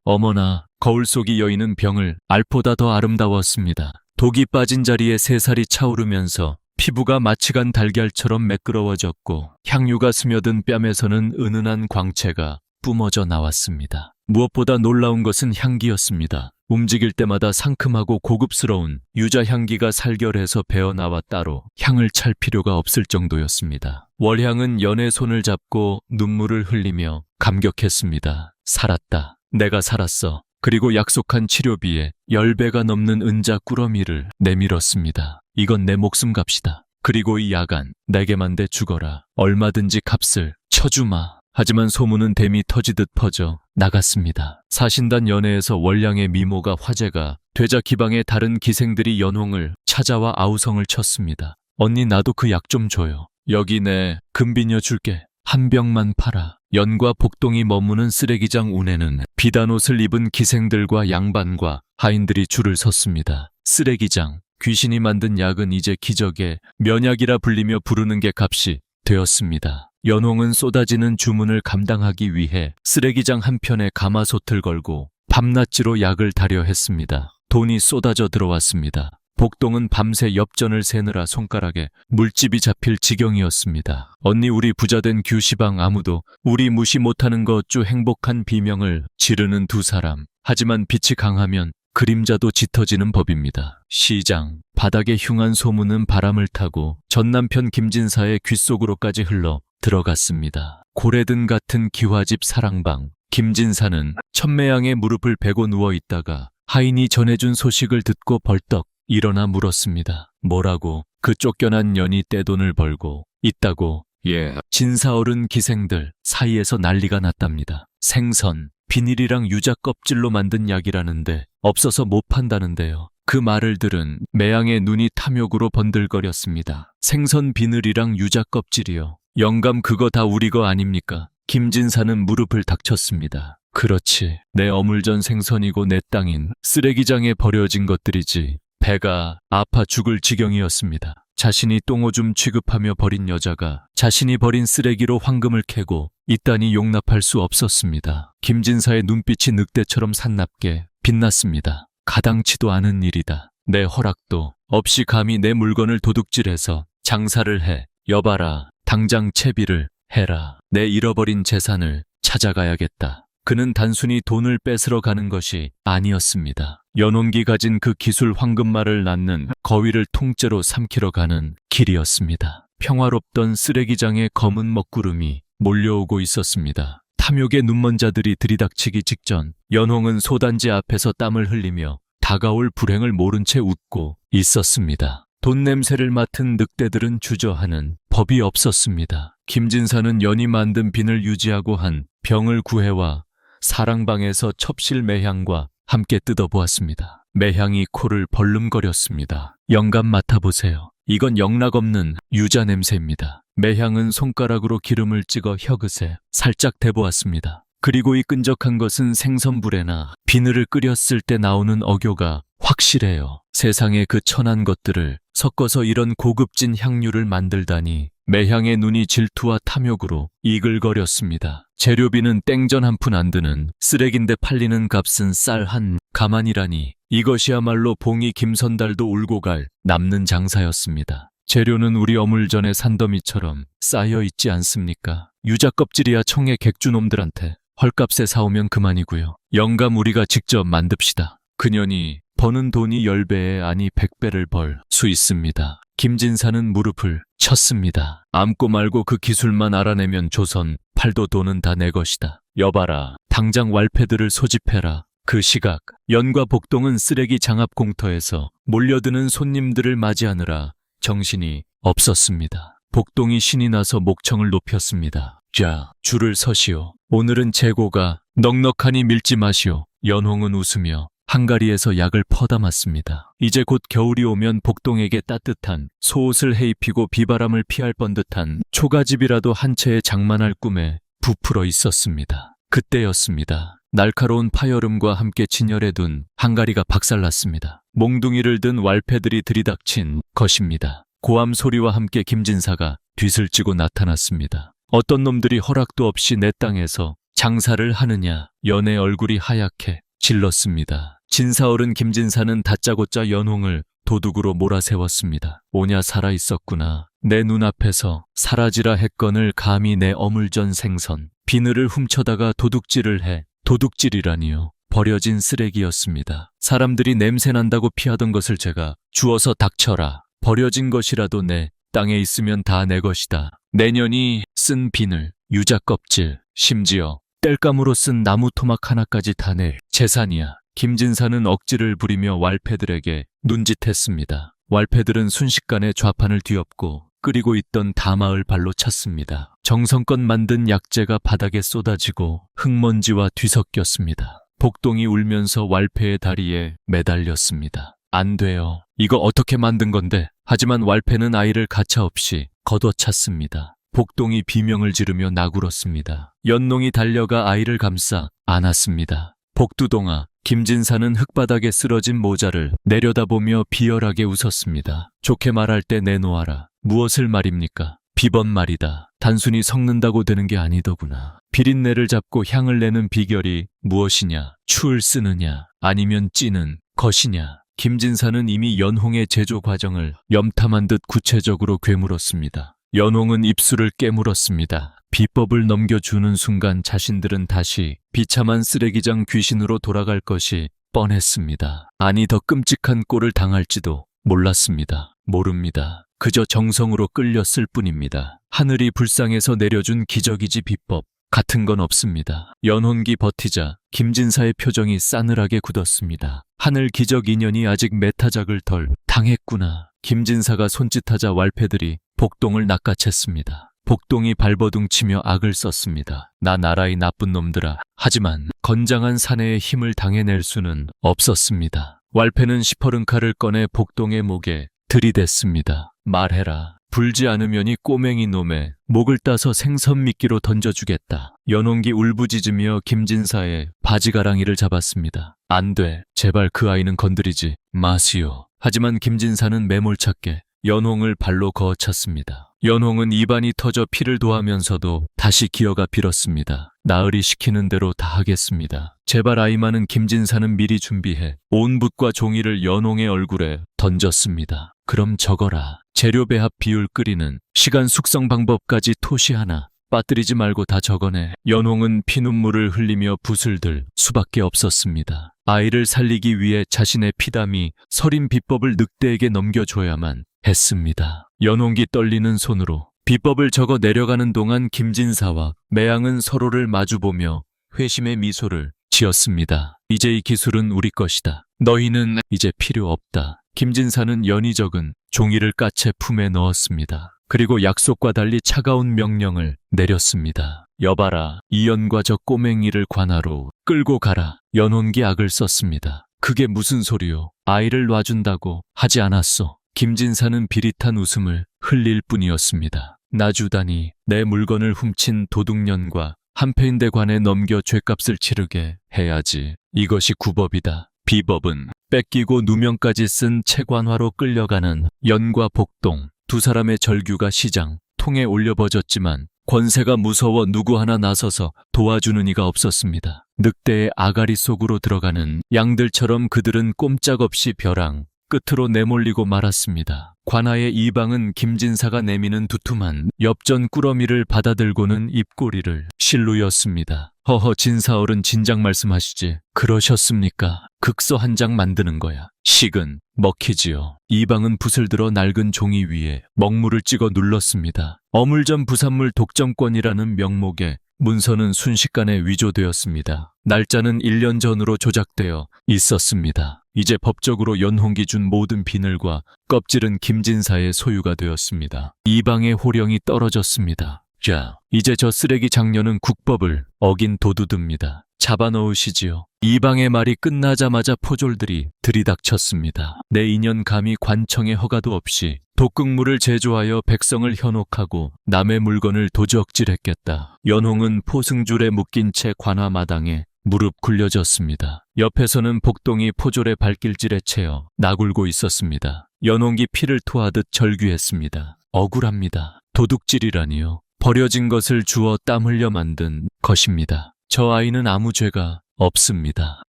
어머나 거울 속이 여인은 병을 알보다 더 아름다웠습니다. 독이 빠진 자리에 새살이 차오르면서 피부가 마치간 달걀처럼 매끄러워졌고 향유가 스며든 뺨에서는 은은한 광채가 뿜어져 나왔습니다. 무엇보다 놀라운 것은 향기였습니다. 움직일 때마다 상큼하고 고급스러운 유자 향기가 살결해서 배어나와 따로 향을 찰 필요가 없을 정도였습니다. 월향은 연의 손을 잡고 눈물을 흘리며 감격했습니다. 살았다. 내가 살았어. 그리고 약속한 치료비에 10배가 넘는 은자 꾸러미를 내밀었습니다. 이건 내 목숨값이다. 그리고 이 야간 내게만 대 죽어라. 얼마든지 값을 쳐주마. 하지만 소문은 댐이 터지듯 퍼져 나갔습니다. 사신단 연회에서 월량의 미모가 화제가 되자 기방의 다른 기생들이 연홍을 찾아와 아우성을 쳤습니다. 언니 나도 그 약 좀 줘요. 여기 내 금비녀 줄게. 한 병만 팔아. 연과 복동이 머무는 쓰레기장 운에는 비단 옷을 입은 기생들과 양반과 하인들이 줄을 섰습니다. 쓰레기장. 귀신이 만든 약은 이제 기적의 면약이라 불리며 부르는 게 값이 되었습니다. 연홍은 쏟아지는 주문을 감당하기 위해 쓰레기장 한편에 가마솥을 걸고 밤낮지로 약을 다려 했습니다. 돈이 쏟아져 들어왔습니다. 복동은 밤새 엽전을 세느라 손가락에 물집이 잡힐 지경이었습니다. 언니 우리 부자된 규시방 아무도 우리 무시 못하는 것 주 행복한 비명을 지르는 두 사람. 하지만 빛이 강하면 그림자도 짙어지는 법입니다. 시장. 바닥의 흉한 소문은 바람을 타고 전 남편 김진사의 귓속으로까지 흘러 들어갔습니다. 고래등 같은 기와집 사랑방. 김진사는 천매양의 무릎을 베고 누워있다가 하인이 전해준 소식을 듣고 벌떡 일어나 물었습니다. 뭐라고? 그 쫓겨난 년이 떼돈을 벌고 있다고. 예. 진사어른 기생들 사이에서 난리가 났답니다. 생선, 비닐이랑 유자 껍질로 만든 약이라는데 없어서 못 판다는데요. 그 말을 들은 매양의 눈이 탐욕으로 번들거렸습니다. 생선 비늘이랑 유자 껍질이요. 영감 그거 다 우리 거 아닙니까? 김진사는 무릎을 닥쳤습니다. 그렇지. 내 어물전 생선이고 내 땅인 쓰레기장에 버려진 것들이지. 배가 아파 죽을 지경이었습니다. 자신이 똥오줌 취급하며 버린 여자가 자신이 버린 쓰레기로 황금을 캐고 있다니 용납할 수 없었습니다. 김진사의 눈빛이 늑대처럼 산납게 빛났습니다. 가당치도 않은 일이다. 내 허락도 없이 감히 내 물건을 도둑질해서 장사를 해. 여봐라. 당장 채비를 해라. 내 잃어버린 재산을 찾아가야겠다. 그는 단순히 돈을 뺏으러 가는 것이 아니었습니다. 연홍기 가진 그 기술 황금말을 낳는 거위를 통째로 삼키러 가는 길이었습니다. 평화롭던 쓰레기장의 검은 먹구름이 몰려오고 있었습니다. 탐욕의 눈먼 자들이 들이닥치기 직전 연홍은 소단지 앞에서 땀을 흘리며 다가올 불행을 모른 채 웃고 있었습니다. 돈 냄새를 맡은 늑대들은 주저하는 법이 없었습니다. 김진사는 연이 만든 빈을 유지하고 한 병을 구해와 사랑방에서 첩실 매향과 함께 뜯어보았습니다. 매향이 코를 벌름거렸습니다. 영감 맡아보세요. 이건 영락없는 유자 냄새입니다. 매향은 손가락으로 기름을 찍어 혀그새 살짝 대보았습니다. 그리고 이 끈적한 것은 생선불에나 비늘을 끓였을 때 나오는 어교가 확실해요. 세상에 그 천한 것들을 섞어서 이런 고급진 향유를 만들다니. 매향의 눈이 질투와 탐욕으로 이글거렸습니다. 재료비는 땡전 한 푼 안 드는 쓰레기인데 팔리는 값은 쌀 한 가만이라니. 이것이야말로 봉이 김선달도 울고 갈 남는 장사였습니다. 재료는 우리 어물전의 산더미처럼 쌓여 있지 않습니까? 유자 껍질이야 청의 객주놈들한테 헐값에 사오면 그만이고요. 영감 우리가 직접 만듭시다. 그년이 버는 돈이 10배에 아니 100배를 벌 수 있습니다. 김진사는 무릎을 쳤습니다. 암고 말고 그 기술만 알아내면 조선 팔도 돈은 다 내 것이다. 여봐라. 당장 왈패들을 소집해라. 그 시각 연과 복동은 쓰레기 장합 공터에서 몰려드는 손님들을 맞이하느라 정신이 없었습니다. 복동이 신이 나서 목청을 높였습니다. 자, 줄을 서시오. 오늘은 재고가 넉넉하니 밀지 마시오. 연홍은 웃으며 한가리에서 약을 퍼담았습니다. 이제 곧 겨울이 오면 복동에게 따뜻한 소옷을 해입히고 비바람을 피할 뻔듯한 초가집이라도 한 채에 장만할 꿈에 부풀어 있었습니다. 그때였습니다. 날카로운 파여름과 함께 진열해 둔 한가리가 박살났습니다. 몽둥이를 든 왈패들이 들이닥친 것입니다. 고함 소리와 함께 김진사가 뒤를 찌고 나타났습니다. 어떤 놈들이 허락도 없이 내 땅에서 장사를 하느냐. 연의 얼굴이 하얗게 질렀습니다. 진사어른 김진사는 다짜고짜 연홍을 도둑으로 몰아세웠습니다. 오냐 살아있었구나. 내 눈앞에서 사라지라 했건을 감히 내 어물전 생선 비늘을 훔쳐다가 도둑질을 해. 도둑질이라니요. 버려진 쓰레기였습니다. 사람들이 냄새난다고 피하던 것을 제가 주워서 닥쳐라. 버려진 것이라도 내 땅에 있으면 다 내 것이다. 내년이 쓴 비늘, 유자 껍질, 심지어 땔감으로 쓴 나무 토막 하나까지 다 내 재산이야. 김진사는 억지를 부리며 왈패들에게 눈짓했습니다. 왈패들은 순식간에 좌판을 뒤엎고 끓이고 있던 다마을 발로 찼습니다. 정성껏 만든 약재가 바닥에 쏟아지고 흙먼지와 뒤섞였습니다. 복동이 울면서 왈패의 다리에 매달렸습니다. 안 돼요. 이거 어떻게 만든 건데? 하지만 왈패는 아이를 가차없이 걷어찼습니다. 복동이 비명을 지르며 나굴었습니다. 연농이 달려가 아이를 감싸 안았습니다. 복두동아, 김진사는 흙바닥에 쓰러진 모자를 내려다보며 비열하게 웃었습니다. 좋게 말할 때 내놓아라. 무엇을 말입니까? 비번 말이다. 단순히 섞는다고 되는 게 아니더구나. 비린내를 잡고 향을 내는 비결이 무엇이냐? 추을 쓰느냐? 아니면 찌는 것이냐? 김진사는 이미 연홍의 제조 과정을 염탐한 듯 구체적으로 괴물었습니다. 연홍은 입술을 깨물었습니다. 비법을 넘겨주는 순간 자신들은 다시 비참한 쓰레기장 귀신으로 돌아갈 것이 뻔했습니다. 아니, 더 끔찍한 꼴을 당할지도 몰랐습니다. 모릅니다. 그저 정성으로 끌렸을 뿐입니다. 하늘이 불쌍해서 내려준 기적이지 비법 같은 건 없습니다. 연혼기 버티자 김진사의 표정이 싸늘하게 굳었습니다. 하늘 기적 인연이 아직 메타작을 덜 당했구나. 김진사가 손짓하자 왈패들이 복동을 낚아챘습니다. 복동이 발버둥치며 악을 썼습니다. 나 나라의 나쁜 놈들아. 하지만 건장한 사내의 힘을 당해낼 수는 없었습니다. 왈패는 시퍼른 칼을 꺼내 복동의 목에 들이댔습니다. 말해라. 불지 않으면 이 꼬맹이 놈의 목을 따서 생선 미끼로 던져주겠다. 연홍기 울부짖으며 김진사의 바지가랑이를 잡았습니다. 안 돼. 제발 그 아이는 건드리지 마시오. 하지만 김진사는 매몰차게 연홍을 발로 그어찼습니다. 연홍은 입안이 터져 피를 도하면서도 다시 기어가 빌었습니다. 나으리 시키는 대로 다 하겠습니다. 제발 아이만은. 김진사는 미리 준비해 온 붓과 종이를 연홍의 얼굴에 던졌습니다. 그럼 적어라. 재료 배합 비율 끓이는 시간 숙성 방법까지 토시 하나 빠뜨리지 말고 다 적어내. 연홍은 피눈물을 흘리며 붓을 들 수밖에 없었습니다. 아이를 살리기 위해 자신의 피담이 서린 비법을 늑대에게 넘겨줘야만 했습니다. 연홍기 떨리는 손으로 비법을 적어 내려가는 동안 김진사와 매양은 서로를 마주보며 회심의 미소를 지었습니다. 이제 이 기술은 우리 것이다. 너희는 이제 필요 없다. 김진사는 연이 적은 종이를 까채 품에 넣었습니다. 그리고 약속과 달리 차가운 명령을 내렸습니다. 여봐라. 이연과 저 꼬맹이를 관하로 끌고 가라. 연혼기 악을 썼습니다. 그게 무슨 소리요? 아이를 놔준다고 하지 않았소. 김진사는 비릿한 웃음을 흘릴 뿐이었습니다. 나주다니. 내 물건을 훔친 도둑년과 한패인대 관에 넘겨 죗값을 치르게 해야지. 이것이 구법이다. 비법은 뺏기고 누명까지 쓴 채관화로 끌려가는 연과 복동. 두 사람의 절규가 시장 통에 올려버졌지만 권세가 무서워 누구 하나 나서서 도와주는 이가 없었습니다. 늑대의 아가리 속으로 들어가는 양들처럼 그들은 꼼짝없이 벼랑 끝으로 내몰리고 말았습니다. 관아의 이방은 김진사가 내미는 두툼한 엽전 꾸러미를 받아들고는 입꼬리를 실루였습니다. 허허, 진사어른 진작 말씀하시지. 그러셨습니까? 극서 한 장 만드는 거야. 식은 먹히지요. 이방은 붓을 들어 낡은 종이 위에 먹물을 찍어 눌렀습니다. 어물전 부산물 독점권이라는 명목에 문서는 순식간에 위조되었습니다. 날짜는 1년 전으로 조작되어 있었습니다. 이제 법적으로 연홍기 준 모든 비늘과 껍질은 김진사의 소유가 되었습니다. 이방의 호령이 떨어졌습니다. 자, 이제 저 쓰레기 장녀는 국법을 어긴 도두듭니다. 잡아넣으시지요. 이방의 말이 끝나자마자 포졸들이 들이닥쳤습니다. 내 인연 감히 관청의 허가도 없이 독극물을 제조하여 백성을 현혹하고 남의 물건을 도적질했겠다. 연홍은 포승줄에 묶인 채 관화 마당에 무릎 굴려졌습니다. 옆에서는 복동이 포졸의 발길질에 채어 나굴고 있었습니다. 연홍기 피를 토하듯 절규했습니다. 억울합니다. 도둑질이라니요. 버려진 것을 주워 땀 흘려 만든 것입니다. 저 아이는 아무 죄가 없습니다.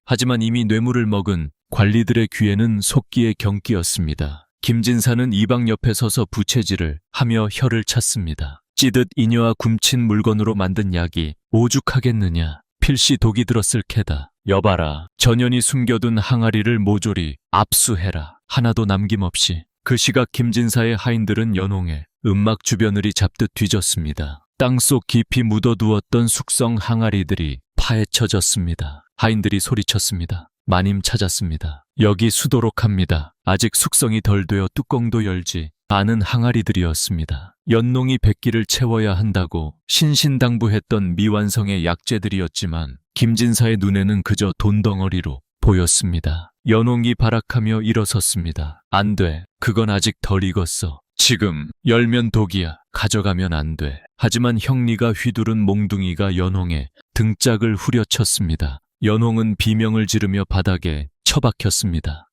하지만 이미 뇌물을 먹은 관리들의 귀에는 속기의 경기였습니다. 김진사는 이방 옆에 서서 부채질을 하며 혀를 찼습니다. 찌듯 이녀와 굼친 물건으로 만든 약이 오죽하겠느냐. 필시 독이 들었을 캐다. 여봐라. 전연이 숨겨둔 항아리를 모조리 압수해라. 하나도 남김없이. 그 시각 김진사의 하인들은 연홍의 음막 주변을 잡듯 뒤졌습니다. 땅속 깊이 묻어두었던 숙성 항아리들이 파헤쳐졌습니다. 하인들이 소리쳤습니다. 마님 찾았습니다. 여기 수도록 합니다. 아직 숙성이 덜 되어 뚜껑도 열지 않은 항아리들이었습니다. 연농이 백기를 채워야 한다고 신신당부했던 미완성의 약재들이었지만 김진사의 눈에는 그저 돈덩어리로 보였습니다. 연홍이 발악하며 일어섰습니다. 안 돼. 그건 아직 덜 익었어. 지금 열면 독이야. 가져가면 안 돼. 하지만 형리가 휘두른 몽둥이가 연홍의 등짝을 후려쳤습니다. 연홍은 비명을 지르며 바닥에 처박혔습니다.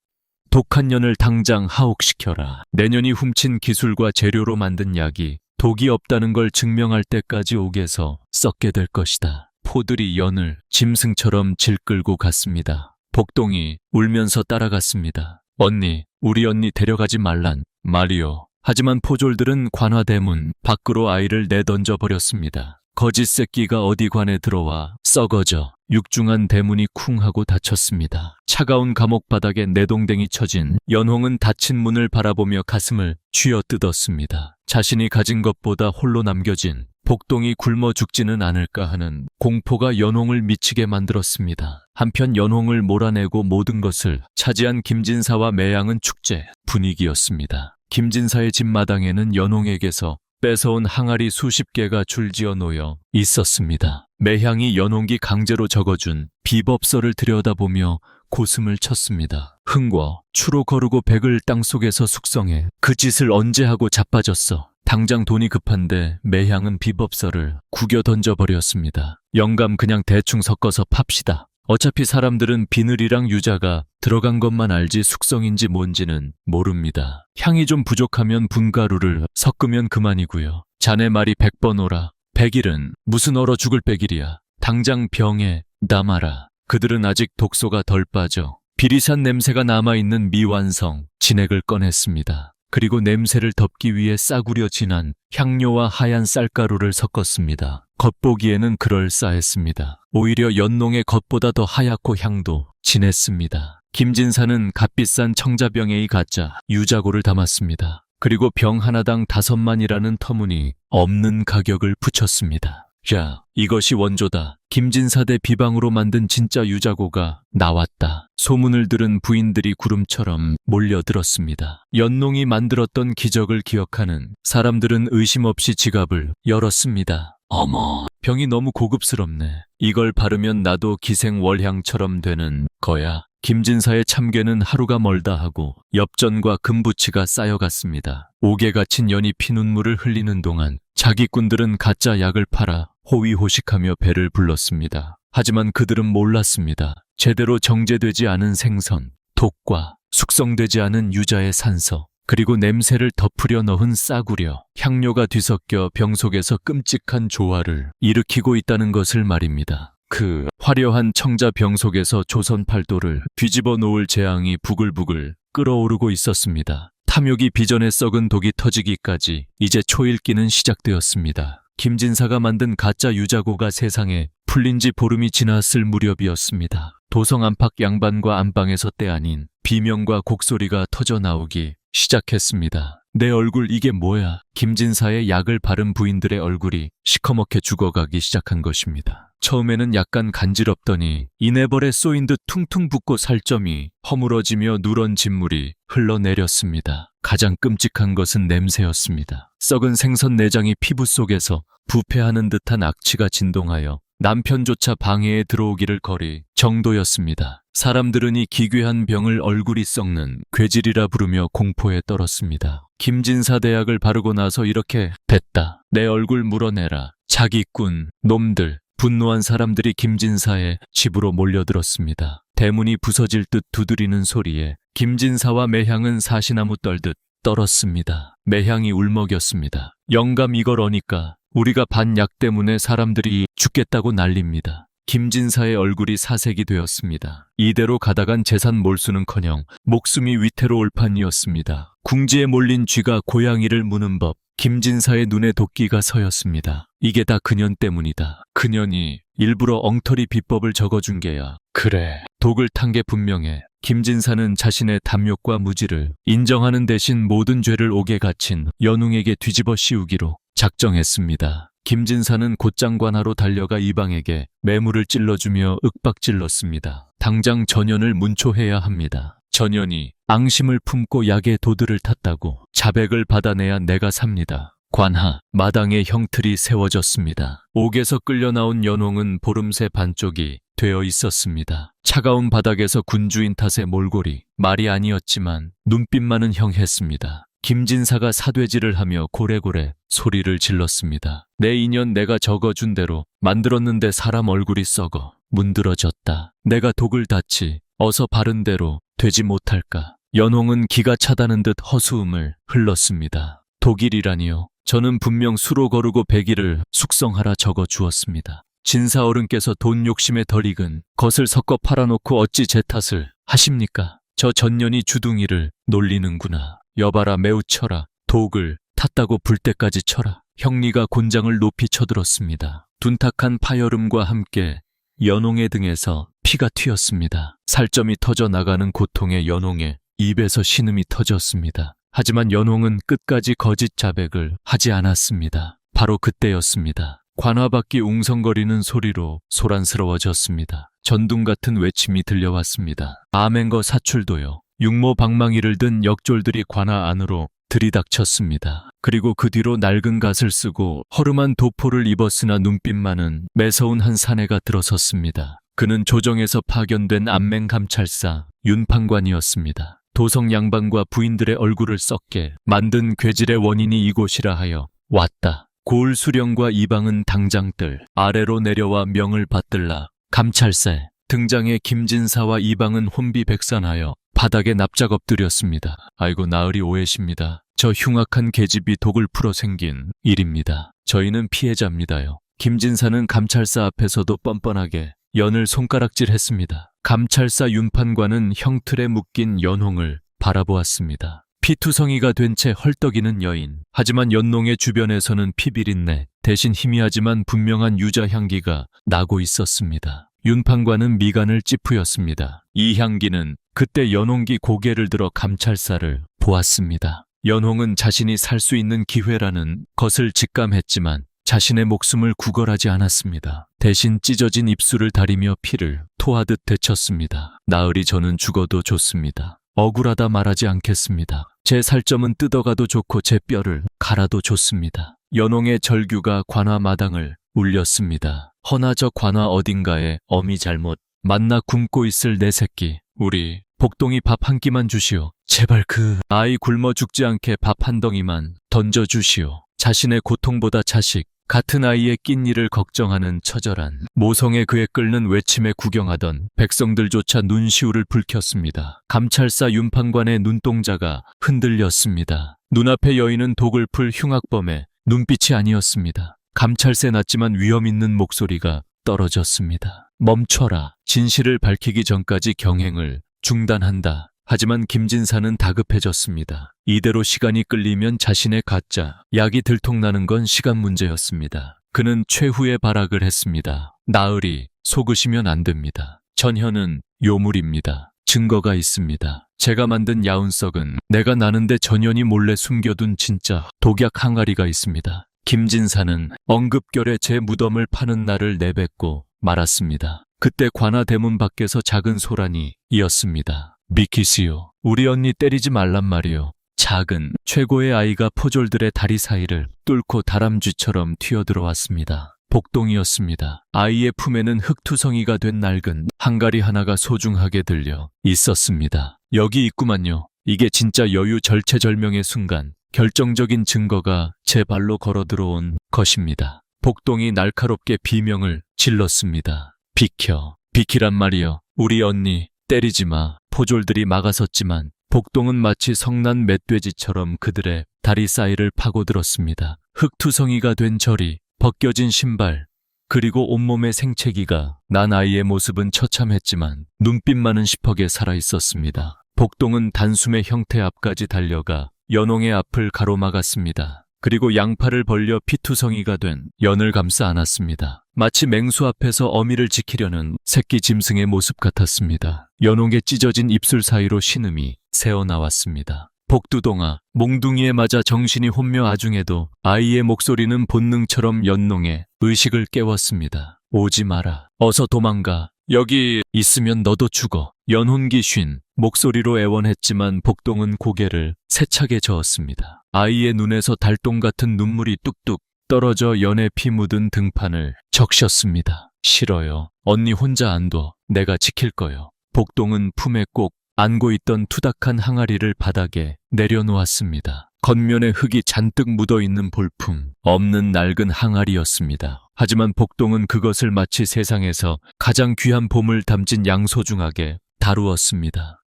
독한 년을 당장 하옥시켜라. 내년이 훔친 기술과 재료로 만든 약이 독이 없다는 걸 증명할 때까지 옥에서 썩게 될 것이다. 포들이 연을 짐승처럼 질끌고 갔습니다. 복동이 울면서 따라갔습니다. 언니, 우리 언니 데려가지 말란 말이요. 하지만 포졸들은 관화대문 밖으로 아이를 내던져 버렸습니다. 거짓 새끼가 어디 관에 들어와 썩어져 육중한 대문이 쿵 하고 닫혔습니다. 차가운 감옥 바닥에 내동댕이 쳐진 연홍은 닫힌 문을 바라보며 가슴을 쥐어뜯었습니다. 자신이 가진 것보다 홀로 남겨진 복동이 굶어 죽지는 않을까 하는 공포가 연홍을 미치게 만들었습니다. 한편 연홍을 몰아내고 모든 것을 차지한 김진사와 매양은 축제 분위기였습니다. 김진사의 집 마당에는 연홍에게서 뺏어온 항아리 수십 개가 줄지어 놓여 있었습니다. 매향이 연홍기 강제로 적어준 비법서를 들여다보며 고슴을 쳤습니다. 흥궈 추로 거르고 백을 땅속에서 숙성해 그 짓을 언제 하고 자빠졌어. 당장 돈이 급한데 매향은 비법서를 구겨 던져버렸습니다. 영감 그냥 대충 섞어서 팝시다. 어차피 사람들은 비늘이랑 유자가 들어간 것만 알지 숙성인지 뭔지는 모릅니다. 향이 좀 부족하면 분가루를 섞으면 그만이고요. 자네 말이 100번 오라. 100일은 무슨 얼어 죽을 100일이야. 당장 병에 남아라. 그들은 아직 독소가 덜 빠져 비리산 냄새가 남아있는 미완성 진액을 꺼냈습니다. 그리고 냄새를 덮기 위해 싸구려 진한 향료와 하얀 쌀가루를 섞었습니다. 겉보기에는 그럴싸했습니다. 오히려 연농의 겉보다 더 하얗고 향도 진했습니다. 김진사는 값비싼 청자병에 가짜 유자고를 담았습니다. 그리고 병 하나당 5만이라는 터무니 없는 가격을 붙였습니다. 야, 이것이 원조다. 김진사대 비방으로 만든 진짜 유자고가 나왔다. 소문을 들은 부인들이 구름처럼 몰려들었습니다. 연농이 만들었던 기적을 기억하는 사람들은 의심 없이 지갑을 열었습니다. 어머, 병이 너무 고급스럽네. 이걸 바르면 나도 기생월향처럼 되는 거야. 김진사의 참괴는 하루가 멀다 하고 엽전과 금부치가 쌓여갔습니다. 옥에 갇힌 연이 피눈물을 흘리는 동안 자기꾼들은 가짜 약을 팔아 호위호식하며 배를 불렀습니다. 하지만 그들은 몰랐습니다. 제대로 정제되지 않은 생선, 독과 숙성되지 않은 유자의 산서, 그리고 냄새를 덮으려 넣은 싸구려, 향료가 뒤섞여 병 속에서 끔찍한 조화를 일으키고 있다는 것을 말입니다. 그 화려한 청자 병 속에서 조선 팔도를 뒤집어 놓을 재앙이 부글부글 끓어오르고 있었습니다. 탐욕이 비전에 썩은 독이 터지기까지 이제 초읽기는 시작되었습니다. 김진사가 만든 가짜 유자고가 세상에 풀린 지 보름이 지났을 무렵이었습니다. 도성 안팎 양반과 안방에서 때 아닌 비명과 곡소리가 터져 나오기 시작했습니다. 내 얼굴 이게 뭐야? 김진사의 약을 바른 부인들의 얼굴이 시커멓게 죽어가기 시작한 것입니다. 처음에는 약간 간지럽더니 이내벌에 쏘인 듯 퉁퉁 붓고 살점이 허물어지며 누런 진물이 흘러내렸습니다. 가장 끔찍한 것은 냄새였습니다. 썩은 생선 내장이 피부 속에서 부패하는 듯한 악취가 진동하여 남편조차 방해에 들어오기를 거리 정도였습니다. 사람들은 이 기괴한 병을 얼굴이 썩는 괴질이라 부르며 공포에 떨었습니다. 김진사 대약을 바르고 나서 이렇게 됐다. 내 얼굴 물어내라. 자기꾼, 놈들. 분노한 사람들이 김진사의 집으로 몰려들었습니다. 대문이 부서질 듯 두드리는 소리에 김진사와 매향은 사시나무 떨듯 떨었습니다. 매향이 울먹였습니다. 영감 이걸 어니까 우리가 반약 때문에 사람들이 죽겠다고 난립니다. 김진사의 얼굴이 사색이 되었습니다. 이대로 가다간 재산 몰수는커녕 목숨이 위태로울 판이었습니다. 궁지에 몰린 쥐가 고양이를 무는 법. 김진사의 눈에 도끼가 서였습니다. 이게 다 그년 때문이다. 그년이 일부러 엉터리 비법을 적어준 게야. 그래, 독을 탄 게 분명해. 김진사는 자신의 탐욕과 무지를 인정하는 대신 모든 죄를 옥에 갇힌 연웅에게 뒤집어 씌우기로 작정했습니다. 김진사는 곧장관하로 달려가 이방에게 매물을 찔러주며 윽박질렀습니다. 당장 전현을 문초해야 합니다. 전현이 앙심을 품고 약의 도들을 탔다고 자백을 받아내야 내가 삽니다. 관하, 마당에 형틀이 세워졌습니다. 옥에서 끌려 나온 연홍은 보름새 반쪽이 되어 있었습니다. 차가운 바닥에서 군주인 탓에 몰골이 말이 아니었지만 눈빛만은 형했습니다. 김진사가 사돼지를 하며 고래고래 소리를 질렀습니다. 내 인연 내가 적어준 대로 만들었는데 사람 얼굴이 썩어 문드러졌다. 내가 독을 닫지 어서 바른 대로 되지 못할까. 연홍은 기가 차다는 듯 허수음을 흘렀습니다. 독일이라니요. 저는 분명 수로 거르고 백일을 숙성하라 적어 주었습니다. 진사 어른께서 돈 욕심에 덜 익은 것을 섞어 팔아놓고 어찌 제 탓을 하십니까? 저 전년이 주둥이를 놀리는구나. 여봐라 매우 쳐라. 독을 탔다고 불 때까지 쳐라. 형리가 곤장을 높이 쳐들었습니다. 둔탁한 파여름과 함께 연홍의 등에서 피가 튀었습니다. 살점이 터져 나가는 고통에 연홍의 입에서 신음이 터졌습니다. 하지만 연홍은 끝까지 거짓 자백을 하지 않았습니다. 바로 그때였습니다. 관화밖이 웅성거리는 소리로 소란스러워졌습니다. 전둥 같은 외침이 들려왔습니다. 아멘거 사출도요. 육모 방망이를 든 역졸들이 관화 안으로 들이닥쳤습니다. 그리고 그 뒤로 낡은 갓을 쓰고 허름한 도포를 입었으나 눈빛만은 매서운 한 사내가 들어섰습니다. 그는 조정에서 파견된 안맹 감찰사 윤판관이었습니다. 도성 양반과 부인들의 얼굴을 썩게 만든 괴질의 원인이 이곳이라 하여 왔다. 고을 수령과 이방은 당장들 아래로 내려와 명을 받들라. 감찰사에 등장해 김진사와 이방은 혼비백산하여 바닥에 납작 엎드렸습니다. 아이고 나으리 오해십니다. 저 흉악한 계집이 독을 풀어 생긴 일입니다. 저희는 피해자입니다요. 김진사는 감찰사 앞에서도 뻔뻔하게 연을 손가락질했습니다. 감찰사 윤판관은 형틀에 묶인 연홍을 바라보았습니다. 피투성이가 된 채 헐떡이는 여인. 하지만 연홍의 주변에서는 피비린내 대신 희미하지만 분명한 유자 향기가 나고 있었습니다. 윤판관은 미간을 찌푸렸습니다. 이 향기는 그때 연홍기 고개를 들어 감찰사를 보았습니다. 연홍은 자신이 살 수 있는 기회라는 것을 직감했지만 자신의 목숨을 구걸하지 않았습니다. 대신 찢어진 입술을 다리며 피를 토하듯 되쳤습니다. 나으리 저는 죽어도 좋습니다. 억울하다 말하지 않겠습니다. 제 살점은 뜯어가도 좋고 제 뼈를 갈아도 좋습니다. 연홍의 절규가 관화 마당을 울렸습니다. 허나 저 관화 어딘가에 어미 잘못 만나 굶고 있을 내 새끼. 우리 복동이 밥 한 끼만 주시오. 제발 그 아이 굶어 죽지 않게 밥 한 덩이만 던져주시오. 자신의 고통보다 자식, 같은 아이의 낀일을 걱정하는 처절한 모성의 그에 끓는 외침에 구경하던 백성들조차 눈시울을 붉혔습니다. 감찰사 윤판관의 눈동자가 흔들렸습니다. 눈앞의 여인은 독을 풀 흉악범의 눈빛이 아니었습니다. 감찰세 났지만 위험 있는 목소리가 떨어졌습니다. 멈춰라. 진실을 밝히기 전까지 경행을 중단한다. 하지만 김진사는 다급해졌습니다. 이대로 시간이 끌리면 자신의 가짜 약이 들통나는 건 시간 문제였습니다. 그는 최후의 발악을 했습니다. 나으리, 속으시면 안 됩니다. 전혀는 요물입니다. 증거가 있습니다. 제가 만든 야운석은 내가 나는데 전현이 몰래 숨겨둔 진짜 독약 항아리가 있습니다. 김진사는 엉급결에 제 무덤을 파는 날을 내뱉고 말았습니다. 그때 관하 대문 밖에서 작은 소란이 이었습니다. 미키시오. 우리 언니 때리지 말란 말이오. 작은 최고의 아이가 포졸들의 다리 사이를 뚫고 다람쥐처럼 튀어들어왔습니다. 복동이었습니다. 아이의 품에는 흙투성이가 된 낡은 항가리 하나가 소중하게 들려 있었습니다. 여기 있구만요. 이게 진짜 여유 절체절명의 순간 결정적인 증거가 제 발로 걸어 들어온 것입니다. 복동이 날카롭게 비명을 질렀습니다. 비켜. 비키란 말이여. 우리 언니 때리지 마. 포졸들이 막아섰지만 복동은 마치 성난 멧돼지처럼 그들의 다리 사이를 파고들었습니다. 흙투성이가 된 저리, 벗겨진 신발, 그리고 온몸의 생채기가 난 아이의 모습은 처참했지만 눈빛만은 시퍼게 살아있었습니다. 복동은 단숨에 형태 앞까지 달려가 연홍의 앞을 가로막았습니다. 그리고 양팔을 벌려 피투성이가 된 연을 감싸 안았습니다. 마치 맹수 앞에서 어미를 지키려는 새끼 짐승의 모습 같았습니다. 연홍의 찢어진 입술 사이로 신음이 새어나왔습니다. 복두동아, 몽둥이에 맞아 정신이 혼며 아중에도 아이의 목소리는 본능처럼 연홍의 의식을 깨웠습니다. 오지 마라. 어서 도망가. 여기 있으면 너도 죽어. 연혼기 쉰 목소리로 애원했지만 복동은 고개를 세차게 저었습니다. 아이의 눈에서 달동 같은 눈물이 뚝뚝 떨어져 연에 피 묻은 등판을 적셨습니다. 싫어요. 언니 혼자 안 둬. 내가 지킬 거요. 복동은 품에 꼭 안고 있던 투닥한 항아리를 바닥에 내려놓았습니다. 겉면에 흙이 잔뜩 묻어있는 볼품 없는 낡은 항아리였습니다. 하지만 복동은 그것을 마치 세상에서 가장 귀한 보물 담진 양소중하게 다루었습니다.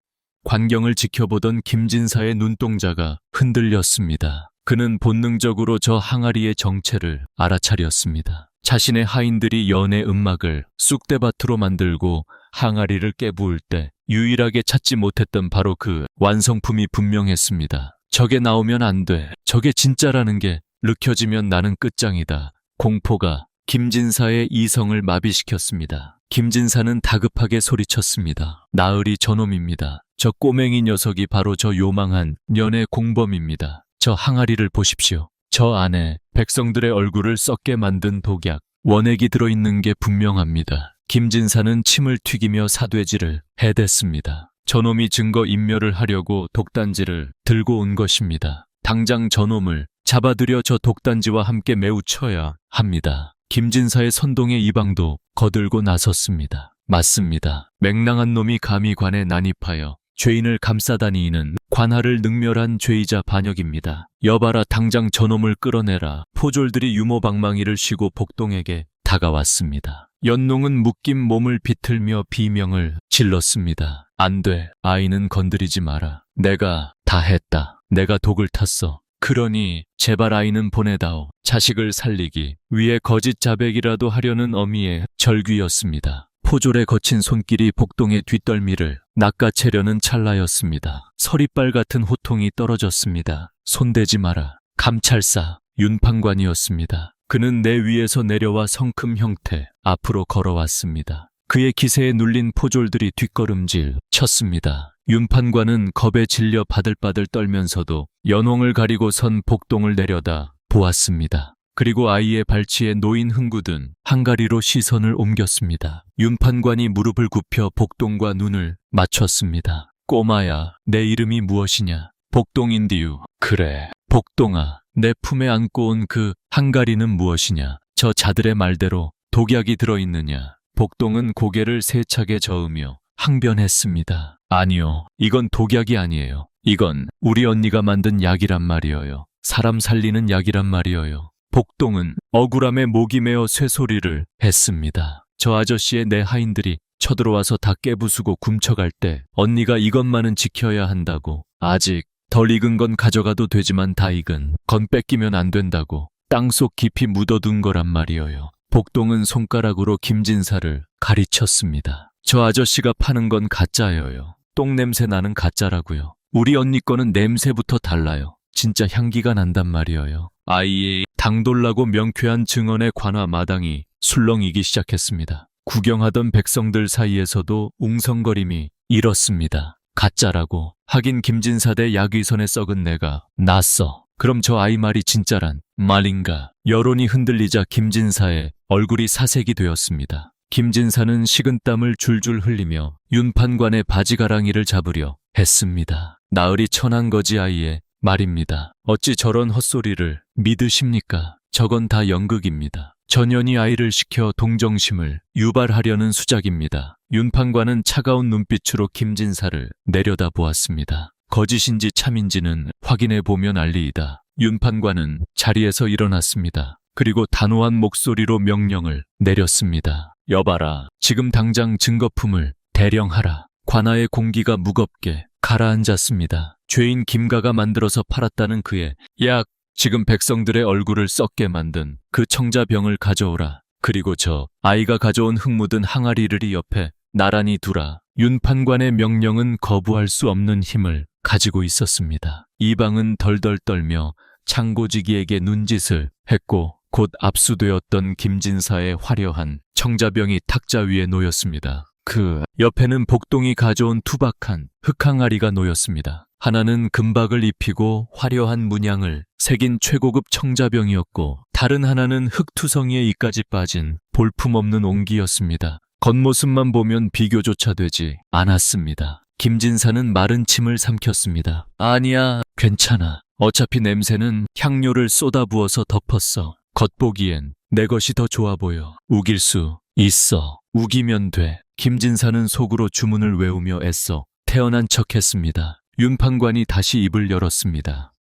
광경을 지켜보던 김진사의 눈동자가 흔들렸습니다. 그는 본능적으로 저 항아리의 정체를 알아차렸습니다. 자신의 하인들이 연의 음막을 쑥대밭으로 만들고 항아리를 깨부을 때 유일하게 찾지 못했던 바로 그 완성품이 분명했습니다. 저게 나오면 안 돼. 저게 진짜라는 게 느껴지면 나는 끝장이다. 공포가 김진사의 이성을 마비시켰습니다. 김진사는 다급하게 소리쳤습니다. 나으리 저놈입니다. 저 꼬맹이 녀석이 바로 저 요망한 연의 공범입니다. 저 항아리를 보십시오. 저 안에 백성들의 얼굴을 썩게 만든 독약, 원액이 들어있는 게 분명합니다. 김진사는 침을 튀기며 사돼지를 해댔습니다. 저놈이 증거 인멸을 하려고 독단지를 들고 온 것입니다. 당장 저놈을 잡아들여 저 독단지와 함께 매우 쳐야 합니다. 김진사의 선동의 이방도 거들고 나섰습니다. 맞습니다. 맹랑한 놈이 감히 관에 난입하여 죄인을 감싸다니는 관할을 능멸한 죄이자 반역입니다. 여봐라, 당장 저놈을 끌어내라. 포졸들이 유모방망이를 쥐고 복동에게 다가왔습니다. 연농은 묶인 몸을 비틀며 비명을 질렀습니다. 안 돼. 아이는 건드리지 마라. 내가 다 했다. 내가 독을 탔어. 그러니 제발 아이는 보내다오. 자식을 살리기 위해 거짓 자백이라도 하려는 어미의 절규였습니다. 포졸의 거친 손길이 복동의 뒷덜미를 낚아채려는 찰나였습니다. 서리빨 같은 호통이 떨어졌습니다. 손대지 마라. 감찰사 윤판관이었습니다. 그는 내 위에서 내려와 성큼 형태 앞으로 걸어왔습니다. 그의 기세에 눌린 포졸들이 뒷걸음질 쳤습니다. 윤판관은 겁에 질려 바들바들 떨면서도 연홍을 가리고 선 복동을 내려다 보았습니다. 그리고 아이의 발치에 놓인 흥구든 항가리로 시선을 옮겼습니다. 윤판관이 무릎을 굽혀 복동과 눈을 맞췄습니다. 꼬마야, 내 이름이 무엇이냐? 복동인디유. 그래, 복동아. 내 품에 안고 온 그 항가리는 무엇이냐? 저 자들의 말대로 독약이 들어있느냐? 복동은 고개를 세차게 저으며 항변했습니다. 아니요, 이건 독약이 아니에요. 이건 우리 언니가 만든 약이란 말이어요. 사람 살리는 약이란 말이어요. 복동은 억울함에 목이 메어 쇠소리를 했습니다. 저 아저씨의 내 하인들이 쳐들어와서 다 깨부수고 굶쳐갈 때 언니가 이것만은 지켜야 한다고. 아직 덜 익은 건 가져가도 되지만 다 익은 건 뺏기면 안 된다고 땅속 깊이 묻어둔 거란 말이어요. 복동은 손가락으로 김진사를 가리쳤습니다. 저 아저씨가 파는 건 가짜예요. 똥냄새 나는 가짜라고요. 우리 언니 거는 냄새부터 달라요. 진짜 향기가 난단 말이에요. 아이의 당돌라고 명쾌한 증언의 관화 마당이 술렁이기 시작했습니다. 구경하던 백성들 사이에서도 웅성거림이 일었습니다. 가짜라고. 하긴 김진사대 약위선에 썩은 내가 났어. 그럼 저 아이 말이 진짜란 말인가? 여론이 흔들리자 김진사의 얼굴이 사색이 되었습니다. 김진사는 식은땀을 줄줄 흘리며 윤판관의 바지가랑이를 잡으려 했습니다. 나으리 천한 거지 아이의 말입니다. 어찌 저런 헛소리를 믿으십니까? 저건 다 연극입니다. 전연이 아이를 시켜 동정심을 유발하려는 수작입니다. 윤판관은 차가운 눈빛으로 김진사를 내려다보았습니다. 거짓인지 참인지는 확인해보면 알리이다. 윤판관은 자리에서 일어났습니다. 그리고 단호한 목소리로 명령을 내렸습니다. 여봐라, 지금 당장 증거품을 대령하라. 관아의 공기가 무겁게 가라앉았습니다. 죄인 김가가 만들어서 팔았다는 그의 약, 지금 백성들의 얼굴을 썩게 만든 그 청자병을 가져오라. 그리고 저 아이가 가져온 흙 묻은 항아리를 옆에 나란히 두라. 윤판관의 명령은 거부할 수 없는 힘을 가지고 있었습니다. 이방은 덜덜 떨며 창고지기에게 눈짓을 했고 곧 압수되었던 김진사의 화려한 청자병이 탁자 위에 놓였습니다. 그 옆에는 복동이 가져온 투박한 흙항아리가 놓였습니다. 하나는 금박을 입히고 화려한 문양을 새긴 최고급 청자병이었고 다른 하나는 흙투성이에 이까지 빠진 볼품없는 옹기였습니다. 겉모습만 보면 비교조차 되지 않았습니다. 김진사는 마른 침을 삼켰습니다. 아니야, 괜찮아. 어차피 냄새는 향료를 쏟아부어서 덮었어. 겉보기엔 내 것이 더 좋아 보여. 우길 수 있어. 우기면 돼. 김진사는 속으로 주문을 외우며 애써 태어난 척했습니다. 윤판관이 다시 입을 열었습니다.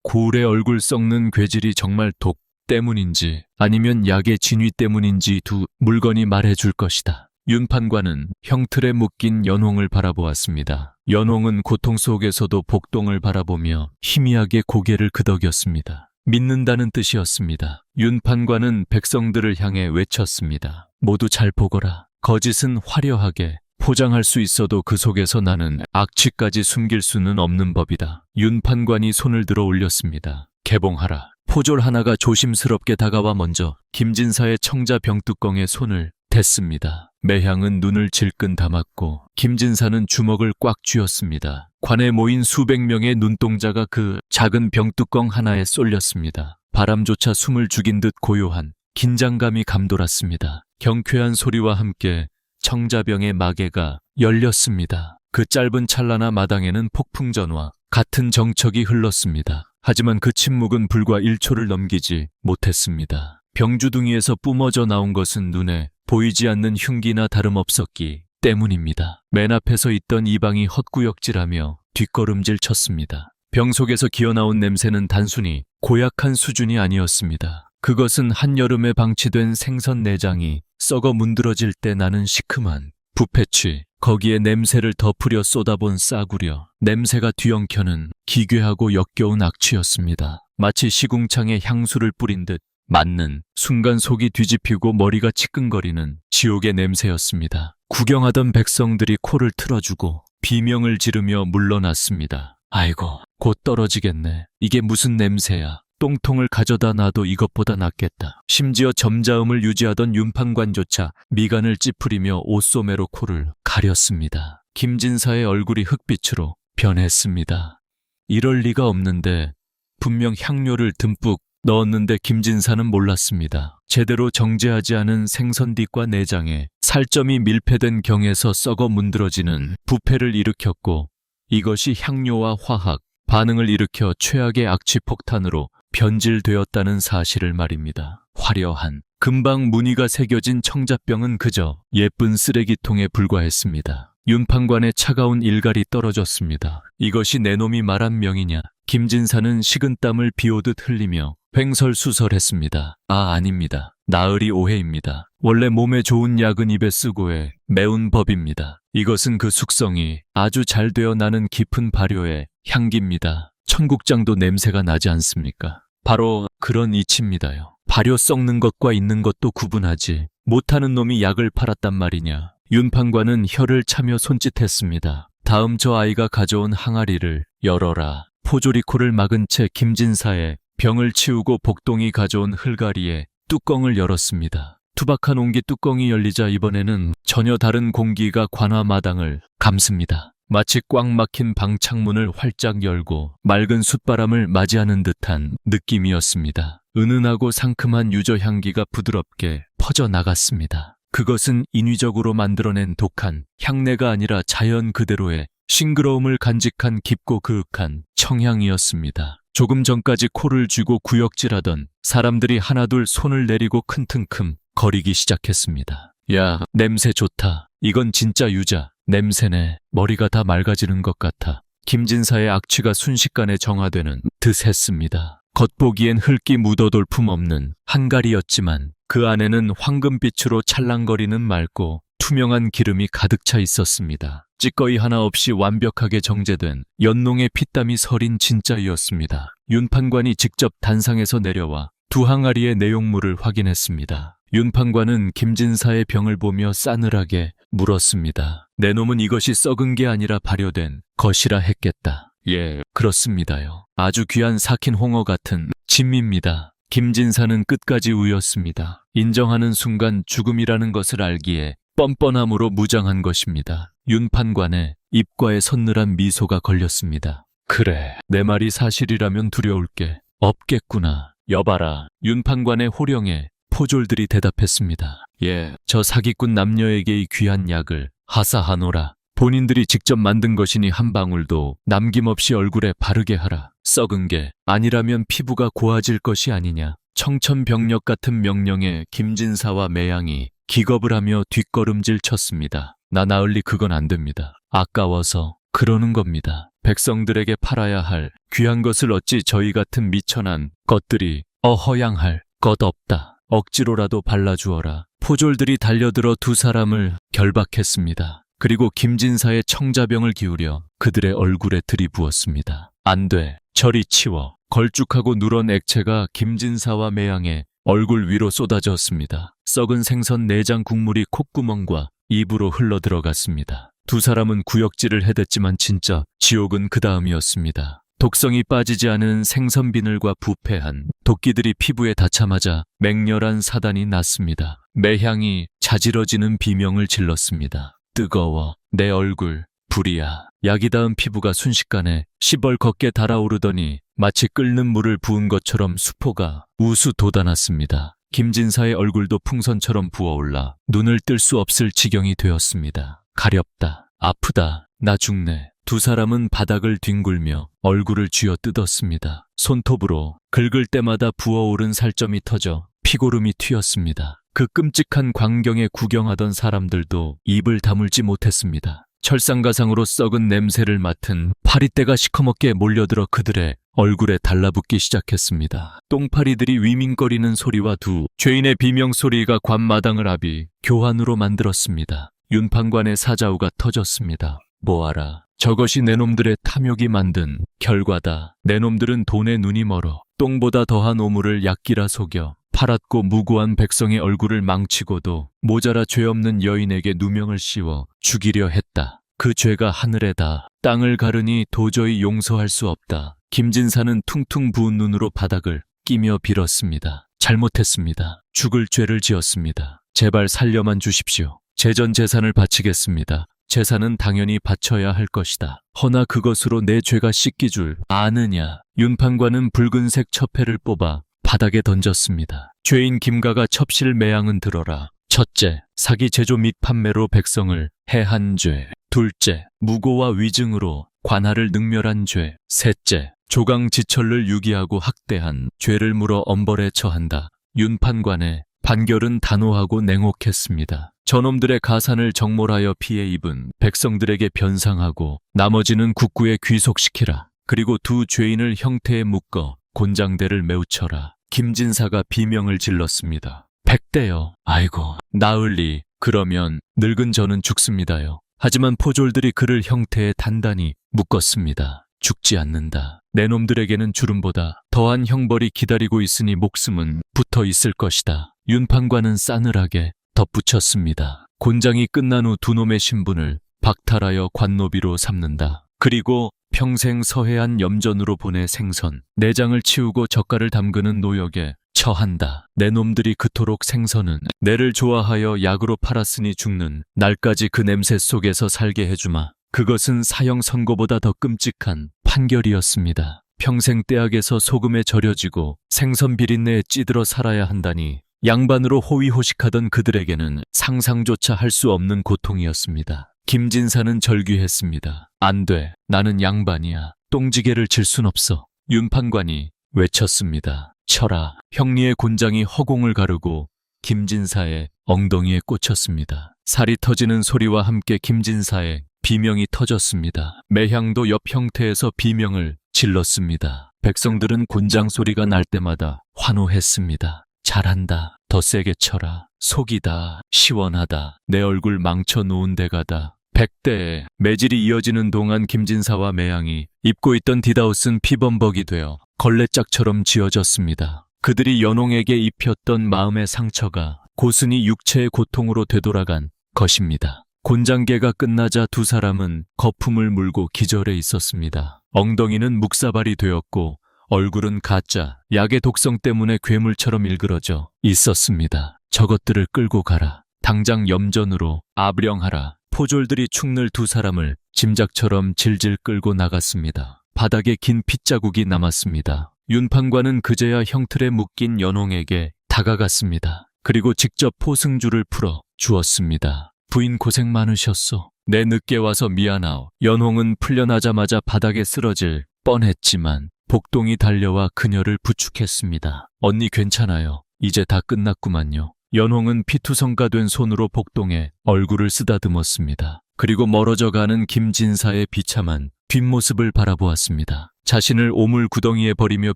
고울의 얼굴 썩는 괴질이 정말 독 때문인지 아니면 약의 진위 때문인지 두 물건이 말해줄 것이다. 윤판관은 형틀에 묶인 연홍을 바라보았습니다. 연홍은 고통 속에서도 복동을 바라보며 희미하게 고개를 끄덕였습니다. 믿는다는 뜻이었습니다. 윤판관은 백성들을 향해 외쳤습니다. 모두 잘 보거라. 거짓은 화려하게 포장할 수 있어도 그 속에서 나는 악취까지 숨길 수는 없는 법이다. 윤판관이 손을 들어 올렸습니다. 개봉하라. 포졸 하나가 조심스럽게 다가와 먼저 김진사의 청자 병뚜껑에 손을 댔습니다. 매향은 눈을 질끈 감았고 김진사는 주먹을 꽉 쥐었습니다. 관에 모인 수백 명의 눈동자가 그 작은 병뚜껑 하나에 쏠렸습니다. 바람조차 숨을 죽인 듯 고요한 긴장감이 감돌았습니다. 경쾌한 소리와 함께 청자병의 마개가 열렸습니다. 그 짧은 찰나나 마당에는 폭풍전과 같은 정적이 흘렀습니다. 하지만 그 침묵은 불과 1초를 넘기지 못했습니다. 병주둥이에서 뿜어져 나온 것은 눈에 보이지 않는 흉기나 다름없었기 때문입니다. 맨 앞에서 있던 이방이 헛구역질하며 뒷걸음질 쳤습니다. 병 속에서 기어나온 냄새는 단순히 고약한 수준이 아니었습니다. 그것은 한여름에 방치된 생선 내장이 썩어 문드러질 때 나는 시큼한 부패취, 거기에 냄새를 덮으려 쏟아본 싸구려, 냄새가 뒤엉켜는 기괴하고 역겨운 악취였습니다. 마치 시궁창에 향수를 뿌린 듯 맞는 순간 속이 뒤집히고 머리가 치끈거리는 지옥의 냄새였습니다. 구경하던 백성들이 코를 틀어주고 비명을 지르며 물러났습니다. 아이고, 곧 떨어지겠네. 이게 무슨 냄새야. 똥통을 가져다 놔도 이것보다 낫겠다. 심지어 점자음을 유지하던 윤판관조차 미간을 찌푸리며 옷소매로 코를 가렸습니다. 김진사의 얼굴이 흑빛으로 변했습니다. 이럴 리가 없는데 분명 향료를 듬뿍 넣었는데 김진사는 몰랐습니다. 제대로 정제하지 않은 생선뒷과 내장에 살점이 밀폐된 경에서 썩어 문드러지는 부패를 일으켰고 이것이 향료와 화학 반응을 일으켜 최악의 악취 폭탄으로 변질되었다는 사실을 말입니다. 화려한 금방 무늬가 새겨진 청자병은 그저 예쁜 쓰레기통에 불과했습니다. 윤판관의 차가운 일갈이 떨어졌습니다. 이것이 내 놈이 말한 명이냐? 김진사는 식은땀을 비오듯 흘리며 횡설수설했습니다. 아닙니다. 나으리 오해입니다. 원래 몸에 좋은 약은 입에 쓰고의 매운 법입니다. 이것은 그 숙성이 아주 잘 되어 나는 깊은 발효의 향기입니다. 청국장도 냄새가 나지 않습니까? 바로 그런 이치입니다요. 발효 썩는 것과 있는 것도 구분하지 못하는 놈이 약을 팔았단 말이냐. 윤판관은 혀를 차며 손짓했습니다. 다음 저 아이가 가져온 항아리를 열어라. 포졸이 코를 막은 채 김진사의 병을 치우고 복동이 가져온 흘가리에 뚜껑을 열었습니다. 투박한 온기 뚜껑이 열리자 이번에는 전혀 다른 공기가 관화 마당을 감습니다. 마치 꽉 막힌 방창문을 활짝 열고 맑은 숯바람을 맞이하는 듯한 느낌이었습니다. 은은하고 상큼한 유저 향기가 부드럽게 퍼져나갔습니다. 그것은 인위적으로 만들어낸 독한 향내가 아니라 자연 그대로의 싱그러움을 간직한 깊고 그윽한 청향이었습니다. 조금 전까지 코를 쥐고 구역질하던 사람들이 하나둘 손을 내리고 큰튼큼 거리기 시작했습니다. 야, 냄새 좋다. 이건 진짜 유자. 냄새네. 머리가 다 맑아지는 것 같아. 김진사의 악취가 순식간에 정화되는 듯 했습니다. 겉보기엔 흙기 묻어돌 품 없는 한갈이였지만 그 안에는 황금빛으로 찰랑거리는 맑고 투명한 기름이 가득 차 있었습니다. 찌꺼기 하나 없이 완벽하게 정제된 연농의 피땀이 서린 진짜이었습니다. 윤판관이 직접 단상에서 내려와 두 항아리의 내용물을 확인했습니다. 윤판관은 김진사의 병을 보며 싸늘하게 물었습니다. 내 놈은 이것이 썩은 게 아니라 발효된 것이라 했겠다. 예, 그렇습니다요. 아주 귀한 삭힌 홍어 같은 진미입니다. 김진사는 끝까지 우였습니다. 인정하는 순간 죽음이라는 것을 알기에 뻔뻔함으로 무장한 것입니다. 윤판관의 입과에 서늘한 미소가 걸렸습니다. 그래, 내 말이 사실이라면 두려울 게 없겠구나. 여봐라. 윤판관의 호령에 포졸들이 대답했습니다. 예, 저 사기꾼 남녀에게 이 귀한 약을 하사하노라. 본인들이 직접 만든 것이니 한 방울도 남김없이 얼굴에 바르게 하라. 썩은 게 아니라면 피부가 고와질 것이 아니냐. 청천벽력 같은 명령에 김진사와 매양이 기겁을 하며 뒷걸음질 쳤습니다. 나 나을리 그건 안 됩니다. 아까워서 그러는 겁니다. 백성들에게 팔아야 할 귀한 것을 어찌 저희 같은 미천한 것들이 어허양할 것 없다. 억지로라도 발라주어라. 포졸들이 달려들어 두 사람을 결박했습니다. 그리고 김진사의 청자병을 기울여 그들의 얼굴에 들이부었습니다. 안 돼. 저리 치워. 걸쭉하고 누런 액체가 김진사와 매양의 얼굴 위로 쏟아졌습니다. 썩은 생선 내장 국물이 콧구멍과 입으로 흘러들어갔습니다. 두 사람은 구역질을 해댔지만 진짜 지옥은 그 다음이었습니다. 독성이 빠지지 않은 생선 비늘과 부패한 도끼들이 피부에 닿자마자 맹렬한 사단이 났습니다. 매향이 자지러지는 비명을 질렀습니다. 뜨거워. 내 얼굴. 불이야. 약이 닿은 피부가 순식간에 시벌겋게 달아오르더니 마치 끓는 물을 부은 것처럼 수포가 우수 돋아났습니다. 김진사의 얼굴도 풍선처럼 부어올라 눈을 뜰 수 없을 지경이 되었습니다. 가렵다. 아프다. 나 죽네. 두 사람은 바닥을 뒹굴며 얼굴을 쥐어뜯었습니다. 손톱으로 긁을 때마다 부어오른 살점이 터져 피고름이 튀었습니다. 그 끔찍한 광경에 구경하던 사람들도 입을 다물지 못했습니다. 철상가상으로 썩은 냄새를 맡은 파리떼가 시커멓게 몰려들어 그들의 얼굴에 달라붙기 시작했습니다. 똥파리들이 위민거리는 소리와 두 죄인의 비명소리가 관마당을 압이 교환으로 만들었습니다. 윤판관의 사자우가 터졌습니다. 뭐하라. 저것이 내놈들의 탐욕이 만든 결과다. 내놈들은 돈에 눈이 멀어 똥보다 더한 오물을 약기라 속여 파랗고 무고한 백성의 얼굴을 망치고도 모자라 죄 없는 여인에게 누명을 씌워 죽이려 했다. 그 죄가 하늘에다 땅을 가르니 도저히 용서할 수 없다. 김진사는 퉁퉁 부은 눈으로 바닥을 끼며 빌었습니다. 잘못했습니다. 죽을 죄를 지었습니다. 제발 살려만 주십시오. 재전 재산을 바치겠습니다. 재산은 당연히 바쳐야 할 것이다. 허나 그것으로 내 죄가 씻기 줄 아느냐. 윤판관은 붉은색 첩회를 뽑아 바닥에 던졌습니다. 죄인 김가가 첩실 매양은 들어라. 첫째, 사기 제조 및 판매로 백성을 해한 죄. 둘째, 무고와 위증으로 관할을 능멸한 죄. 셋째, 조강지철을 유기하고 학대한 죄를 물어 엄벌에 처한다. 윤판관의 판결은 단호하고 냉혹했습니다. 저놈들의 가산을 정몰하여 피해 입은 백성들에게 변상하고 나머지는 국구에 귀속시키라. 그리고 두 죄인을 형태에 묶어 곤장대를 메우쳐라. 김진사가 비명을 질렀습니다. 백대여. 아이고, 나을리. 그러면 늙은 저는 죽습니다요. 하지만 포졸들이 그를 형태에 단단히 묶었습니다. 죽지 않는다. 내놈들에게는 주름보다 더한 형벌이 기다리고 있으니 목숨은 붙어 있을 것이다. 윤판관은 싸늘하게 덧붙였습니다. 곤장이 끝난 후 두 놈의 신분을 박탈하여 관노비로 삼는다. 그리고 평생 서해안 염전으로 보내 생선, 내장을 치우고 젓갈을 담그는 노역에 처한다. 내 놈들이 그토록 생선은 내를 좋아하여 약으로 팔았으니 죽는 날까지 그 냄새 속에서 살게 해주마. 그것은 사형 선고보다 더 끔찍한 판결이었습니다. 평생 떼약에서 소금에 절여지고 생선 비린내에 찌들어 살아야 한다니 양반으로 호위호식하던 그들에게는 상상조차 할 수 없는 고통이었습니다. 김진사는 절규했습니다. 안 돼. 나는 양반이야. 똥지게를 질 순 없어. 윤판관이 외쳤습니다. 쳐라. 형리의 곤장이 허공을 가르고 김진사의 엉덩이에 꽂혔습니다. 살이 터지는 소리와 함께 김진사의 비명이 터졌습니다. 매향도 옆 형태에서 비명을 질렀습니다. 백성들은 곤장 소리가 날 때마다 환호했습니다. 잘한다. 더 세게 쳐라. 속이다. 시원하다. 내 얼굴 망쳐 놓은 데가다. 백대에 매질이 이어지는 동안 김진사와 매양이 입고 있던 디다옷은 피범벅이 되어 걸레짝처럼 지어졌습니다. 그들이 연홍에게 입혔던 마음의 상처가 고스니 육체의 고통으로 되돌아간 것입니다. 곤장계가 끝나자 두 사람은 거품을 물고 기절해 있었습니다. 엉덩이는 묵사발이 되었고 얼굴은 가짜 약의 독성 때문에 괴물처럼 일그러져 있었습니다. 저것들을 끌고 가라. 당장 염전으로 압령하라. 포졸들이 축늘 두 사람을 짐작처럼 질질 끌고 나갔습니다. 바닥에 긴 핏자국이 남았습니다. 윤판관은 그제야 형틀에 묶인 연홍에게 다가갔습니다. 그리고 직접 포승주를 풀어 주었습니다. 부인 고생 많으셨소. 내 늦게 와서 미안하오. 연홍은 풀려나자마자 바닥에 쓰러질 뻔했지만 복동이 달려와 그녀를 부축했습니다. 언니 괜찮아요. 이제 다 끝났구만요. 연홍은 피투성가 된 손으로 복동의 얼굴을 쓰다듬었습니다. 그리고 멀어져 가는 김진사의 비참한 뒷모습을 바라보았습니다. 자신을 오물 구덩이에 버리며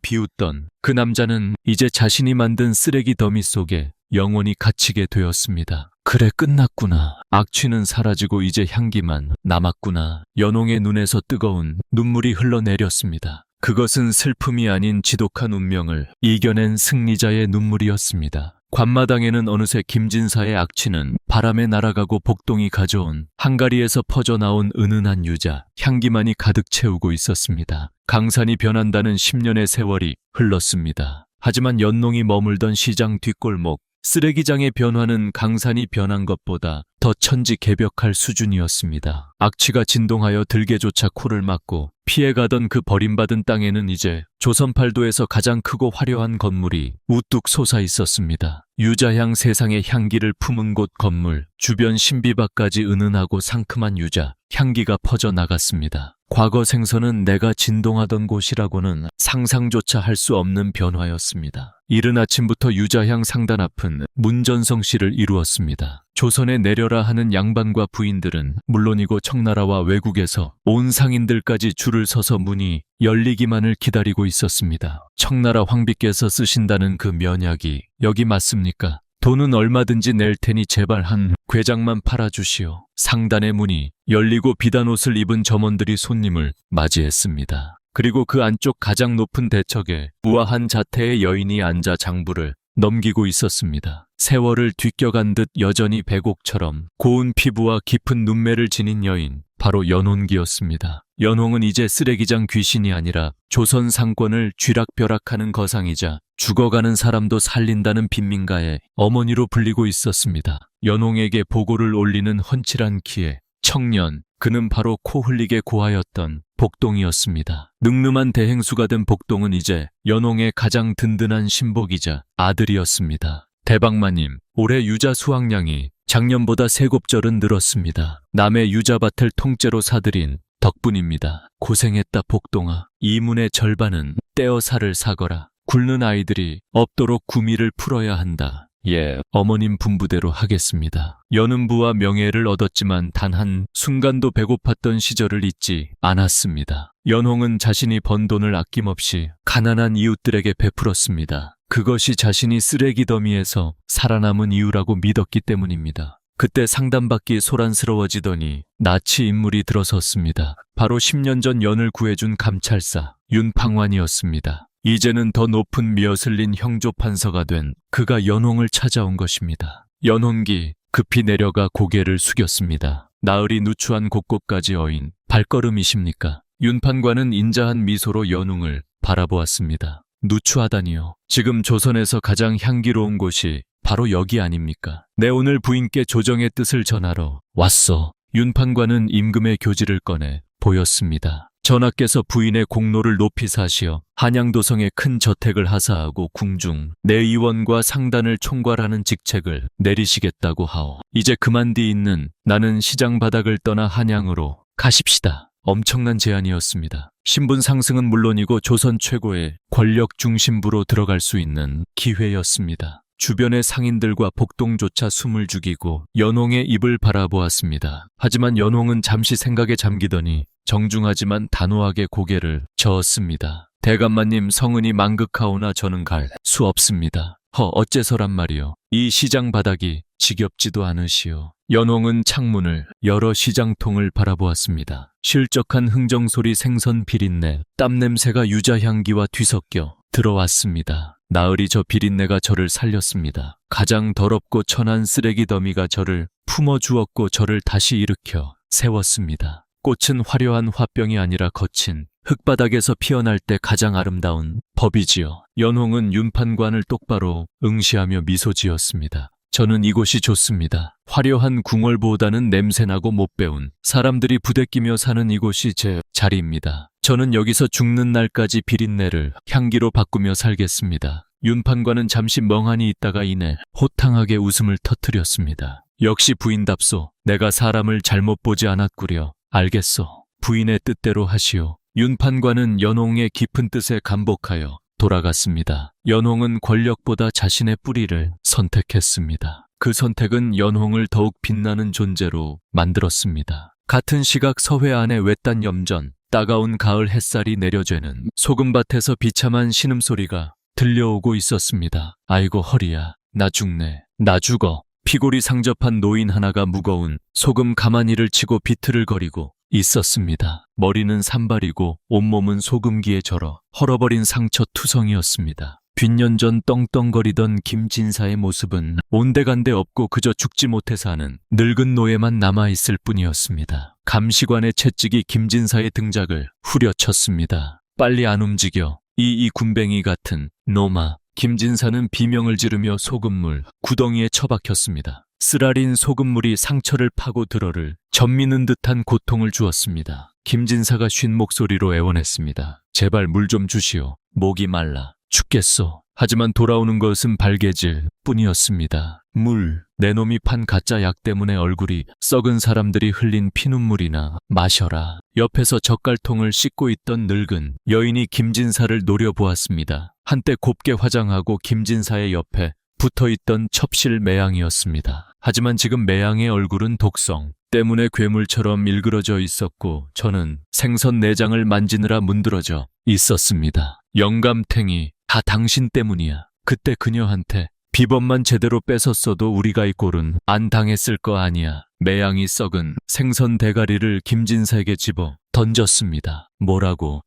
비웃던 그 남자는 이제 자신이 만든 쓰레기 더미 속에 영원히 갇히게 되었습니다. 그래 끝났구나. 악취는 사라지고 이제 향기만 남았구나. 연홍의 눈에서 뜨거운 눈물이 흘러내렸습니다. 그것은 슬픔이 아닌 지독한 운명을 이겨낸 승리자의 눈물이었습니다. 관마당에는 어느새 김진사의 악취는 바람에 날아가고 복동이 가져온 한가리에서 퍼져나온 은은한 유자, 향기만이 가득 채우고 있었습니다. 강산이 변한다는 10년의 세월이 흘렀습니다. 하지만 연농이 머물던 시장 뒷골목, 쓰레기장의 변화는 강산이 변한 것보다 더 천지개벽할 수준이었습니다. 악취가 진동하여 들개조차 코를 막고 피해가던 그 버림받은 땅에는 이제 조선팔도에서 가장 크고 화려한 건물이 우뚝 솟아 있었습니다. 유자향 세상의 향기를 품은 곳 건물, 주변 신비밭까지 은은하고 상큼한 유자, 향기가 퍼져나갔습니다. 과거 생선은 내가 진동하던 곳이라고는 상상조차 할 수 없는 변화였습니다. 이른 아침부터 유자향 상단 앞은 문전성시를 이루었습니다. 조선에 내려라 하는 양반과 부인들은 물론이고 청나라와 외국에서 온 상인들까지 줄을 서서 문이 열리기만을 기다리고 있었습니다. 청나라 황비께서 쓰신다는 그 면약이 여기 맞습니까? 돈은 얼마든지 낼 테니 제발 한 궤장만 팔아주시오. 상단의 문이 열리고 비단 옷을 입은 점원들이 손님을 맞이했습니다. 그리고 그 안쪽 가장 높은 대척에 우아한 자태의 여인이 앉아 장부를 넘기고 있었습니다. 세월을 뒤껴간 듯 여전히 백옥처럼 고운 피부와 깊은 눈매를 지닌 여인, 바로 연홍기였습니다. 연홍은 이제 쓰레기장 귀신이 아니라 조선 상권을 쥐락벼락하는 거상이자 죽어가는 사람도 살린다는 빈민가의 어머니로 불리고 있었습니다. 연홍에게 보고를 올리는 훤칠한 키에 청년, 그는 바로 코 흘리게 고하였던 복동이었습니다. 늠름한 대행수가 된 복동은 이제 연홍의 가장 든든한 신복이자 아들이었습니다. 대박마님, 올해 유자 수확량이 작년보다 3곱절은 늘었습니다. 남의 유자밭을 통째로 사들인 덕분입니다. 고생했다 복동아. 이문의 절반은 떼어 살을 사거라. 굶는 아이들이 없도록 구미를 풀어야 한다. 예, 어머님 분부대로 하겠습니다. 연음부와 명예를 얻었지만 단 한 순간도 배고팠던 시절을 잊지 않았습니다. 연홍은 자신이 번 돈을 아낌없이 가난한 이웃들에게 베풀었습니다. 그것이 자신이 쓰레기 더미에서 살아남은 이유라고 믿었기 때문입니다. 그때 상담받기 소란스러워지더니 나치 인물이 들어섰습니다. 바로 10년 전 연을 구해준 감찰사 윤팡완이었습니다. 이제는 더 높은 미어슬린 형조판서가 된 그가 연홍을 찾아온 것입니다. 연홍기 급히 내려가 고개를 숙였습니다. 나으리 누추한 곳곳까지 어인 발걸음이십니까? 윤판관은 인자한 미소로 연홍을 바라보았습니다. 누추하다니요. 지금 조선에서 가장 향기로운 곳이 바로 여기 아닙니까? 내 오늘 부인께 조정의 뜻을 전하러 왔어. 윤판관은 임금의 교지를 꺼내 보였습니다. 전하께서 부인의 공로를 높이 사시어 한양도성에 큰 저택을 하사하고 궁중 내의원과 상단을 총괄하는 직책을 내리시겠다고 하오. 이제 그만 뒤 있는 나는 시장 바닥을 떠나 한양으로 가십시다. 엄청난 제안이었습니다. 신분 상승은 물론이고 조선 최고의 권력 중심부로 들어갈 수 있는 기회였습니다. 주변의 상인들과 복동조차 숨을 죽이고 연홍의 입을 바라보았습니다. 하지만 연홍은 잠시 생각에 잠기더니 정중하지만 단호하게 고개를 저었습니다. 대감마님, 성은이 망극하오나 저는 갈 수 없습니다. 어째서란 말이요. 이 시장 바닥이 지겹지도 않으시오. 연홍은 창문을 열어 시장통을 바라보았습니다. 실적한 흥정소리 생선 비린내, 땀냄새가 유자향기와 뒤섞여 들어왔습니다. 나으리 저 비린내가 저를 살렸습니다. 가장 더럽고 천한 쓰레기 더미가 저를 품어주었고 저를 다시 일으켜 세웠습니다. 꽃은 화려한 화병이 아니라 거친 흙바닥에서 피어날 때 가장 아름다운 법이지요. 연홍은 윤판관을 똑바로 응시하며 미소 지었습니다. 저는 이곳이 좋습니다. 화려한 궁궐보다는 냄새나고 못 배운 사람들이 부대끼며 사는 이곳이 제 자리입니다. 저는 여기서 죽는 날까지 비린내를 향기로 바꾸며 살겠습니다. 윤판관은 잠시 멍하니 있다가 이내 호탕하게 웃음을 터뜨렸습니다. 역시 부인답소. 내가 사람을 잘못 보지 않았구려. 알겠소. 부인의 뜻대로 하시오. 윤판관은 연홍의 깊은 뜻에 감복하여 돌아갔습니다. 연홍은 권력보다 자신의 뿌리를 선택했습니다. 그 선택은 연홍을 더욱 빛나는 존재로 만들었습니다. 같은 시각 서회 안의 외딴 염전, 따가운 가을 햇살이 내려쬐는 소금밭에서 비참한 신음소리가 들려오고 있었습니다. 아이고 허리야, 나 죽네, 나 죽어. 피골이 상접한 노인 하나가 무거운 소금 가마니를 치고 비틀을거리고 있었습니다. 머리는 산발이고 온몸은 소금기에 절어 헐어버린 상처투성이었습니다. 뒷년 전 떵떵거리던 김진사의 모습은 온데간데 없고 그저 죽지 못해서 하는 늙은 노예만 남아있을 뿐이었습니다. 감시관의 채찍이 김진사의 등작을 후려쳤습니다. 빨리 안 움직여. 이 군뱅이 같은 놈아. 김진사는 비명을 지르며 소금물 구덩이에 처박혔습니다. 쓰라린 소금물이 상처를 파고 들어를 전미는 듯한 고통을 주었습니다. 김진사가 쉰 목소리로 애원했습니다. 제발 물 좀 주시오. 목이 말라 죽겠소. 하지만 돌아오는 것은 발개질 뿐이었습니다. 물. 내 놈이 판 가짜 약 때문에 얼굴이 썩은 사람들이 흘린 피눈물이나 마셔라. 옆에서 젓갈통을 씻고 있던 늙은 여인이 김진사를 노려보았습니다. 한때 곱게 화장하고 김진사의 옆에 붙어있던 첩실 매양이었습니다. 하지만 지금 매양의 얼굴은 독성 때문에 괴물처럼 일그러져 있었고 저는 생선 내장을 만지느라 문드러져 있었습니다. 영감탱이, 다 당신 때문이야. 그때 그녀한테 비번만 제대로 뺏었어도 우리가 이 꼴은 안 당했을 거 아니야. 매양이 썩은 생선 대가리를 김진사에게 집어 던졌습니다. 뭐라고?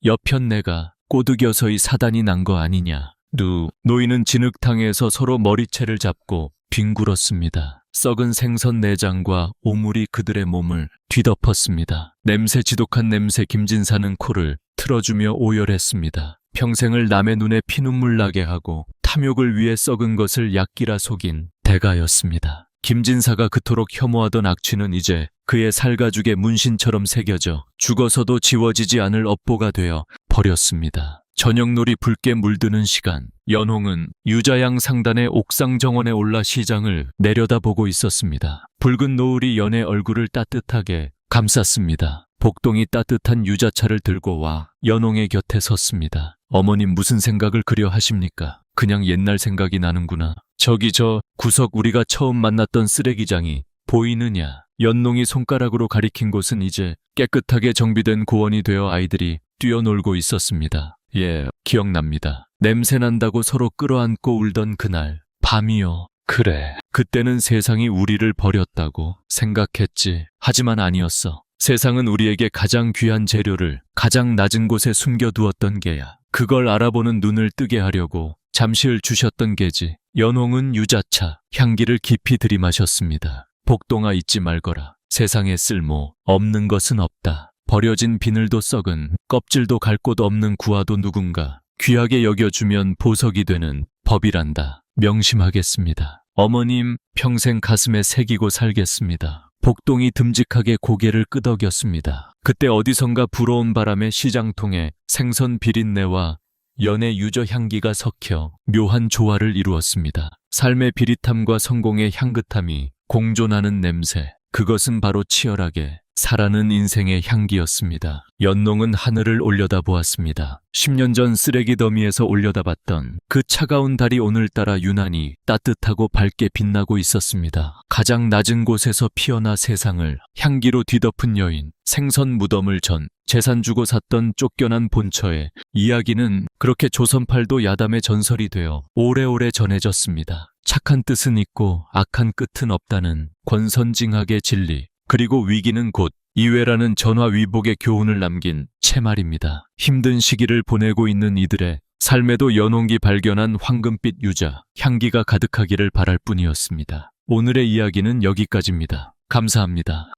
여편 내가 꼬드겨서이 사단이 난 거 아니냐. 노인은 진흙탕에서 서로 머리채를 잡고 뒹굴었습니다. 썩은 생선 내장과 오물이 그들의 몸을 뒤덮었습니다. 냄새 지독한 냄새. 김진사는 코를 틀어주며 오열했습니다. 평생을 남의 눈에 피눈물 나게 하고 탐욕을 위해 썩은 것을 약기라 속인 대가였습니다. 김진사가 그토록 혐오하던 악취는 이제 그의 살가죽에 문신처럼 새겨져 죽어서도 지워지지 않을 업보가 되어 버렸습니다. 저녁놀이 붉게 물드는 시간, 연홍은 유자양 상단의 옥상 정원에 올라 시장을 내려다보고 있었습니다. 붉은 노을이 연의 얼굴을 따뜻하게 감쌌습니다. 복동이 따뜻한 유자차를 들고 와 연홍의 곁에 섰습니다. 어머님 무슨 생각을 그려 하십니까? 그냥 옛날 생각이 나는구나. 저기 저 구석 우리가 처음 만났던 쓰레기장이 보이느냐? 연홍이 손가락으로 가리킨 곳은 이제 깨끗하게 정비된 고원이 되어 아이들이 뛰어놀고 있었습니다. 예, 기억납니다. 냄새난다고 서로 끌어안고 울던 그날 밤이요. 그래, 그때는 세상이 우리를 버렸다고 생각했지. 하지만 아니었어. 세상은 우리에게 가장 귀한 재료를 가장 낮은 곳에 숨겨두었던 게야. 그걸 알아보는 눈을 뜨게 하려고 잠시를 주셨던 게지. 연홍은 유자차 향기를 깊이 들이마셨습니다. 복동아 잊지 말거라. 세상에 쓸모 없는 것은 없다. 버려진 비늘도 썩은 껍질도 갈 곳 없는 구화도 누군가 귀하게 여겨주면 보석이 되는 법이란다. 명심하겠습니다. 어머님 평생 가슴에 새기고 살겠습니다. 복동이 듬직하게 고개를 끄덕였습니다. 그때 어디선가 불어온 바람에 시장통에 생선 비린내와 연의 유저 향기가 섞여 묘한 조화를 이루었습니다. 삶의 비릿함과 성공의 향긋함이 공존하는 냄새. 그것은 바로 치열하게 살아는 인생의 향기였습니다. 연홍은 하늘을 올려다보았습니다. 10년 전 쓰레기 더미에서 올려다봤던 그 차가운 달이 오늘따라 유난히 따뜻하고 밝게 빛나고 있었습니다. 가장 낮은 곳에서 피어나 세상을 향기로 뒤덮은 여인, 생선 무덤을 전 재산 주고 샀던 쫓겨난 본처의 이야기는 그렇게 조선팔도 야담의 전설이 되어 오래오래 전해졌습니다. 착한 뜻은 있고 악한 끝은 없다는 권선징악의 진리, 그리고 위기는 곧 이외라는 전화위복의 교훈을 남긴 채말입니다. 힘든 시기를 보내고 있는 이들의 삶에도 연홍기 발견한 황금빛 유자, 향기가 가득하기를 바랄 뿐이었습니다. 오늘의 이야기는 여기까지입니다. 감사합니다.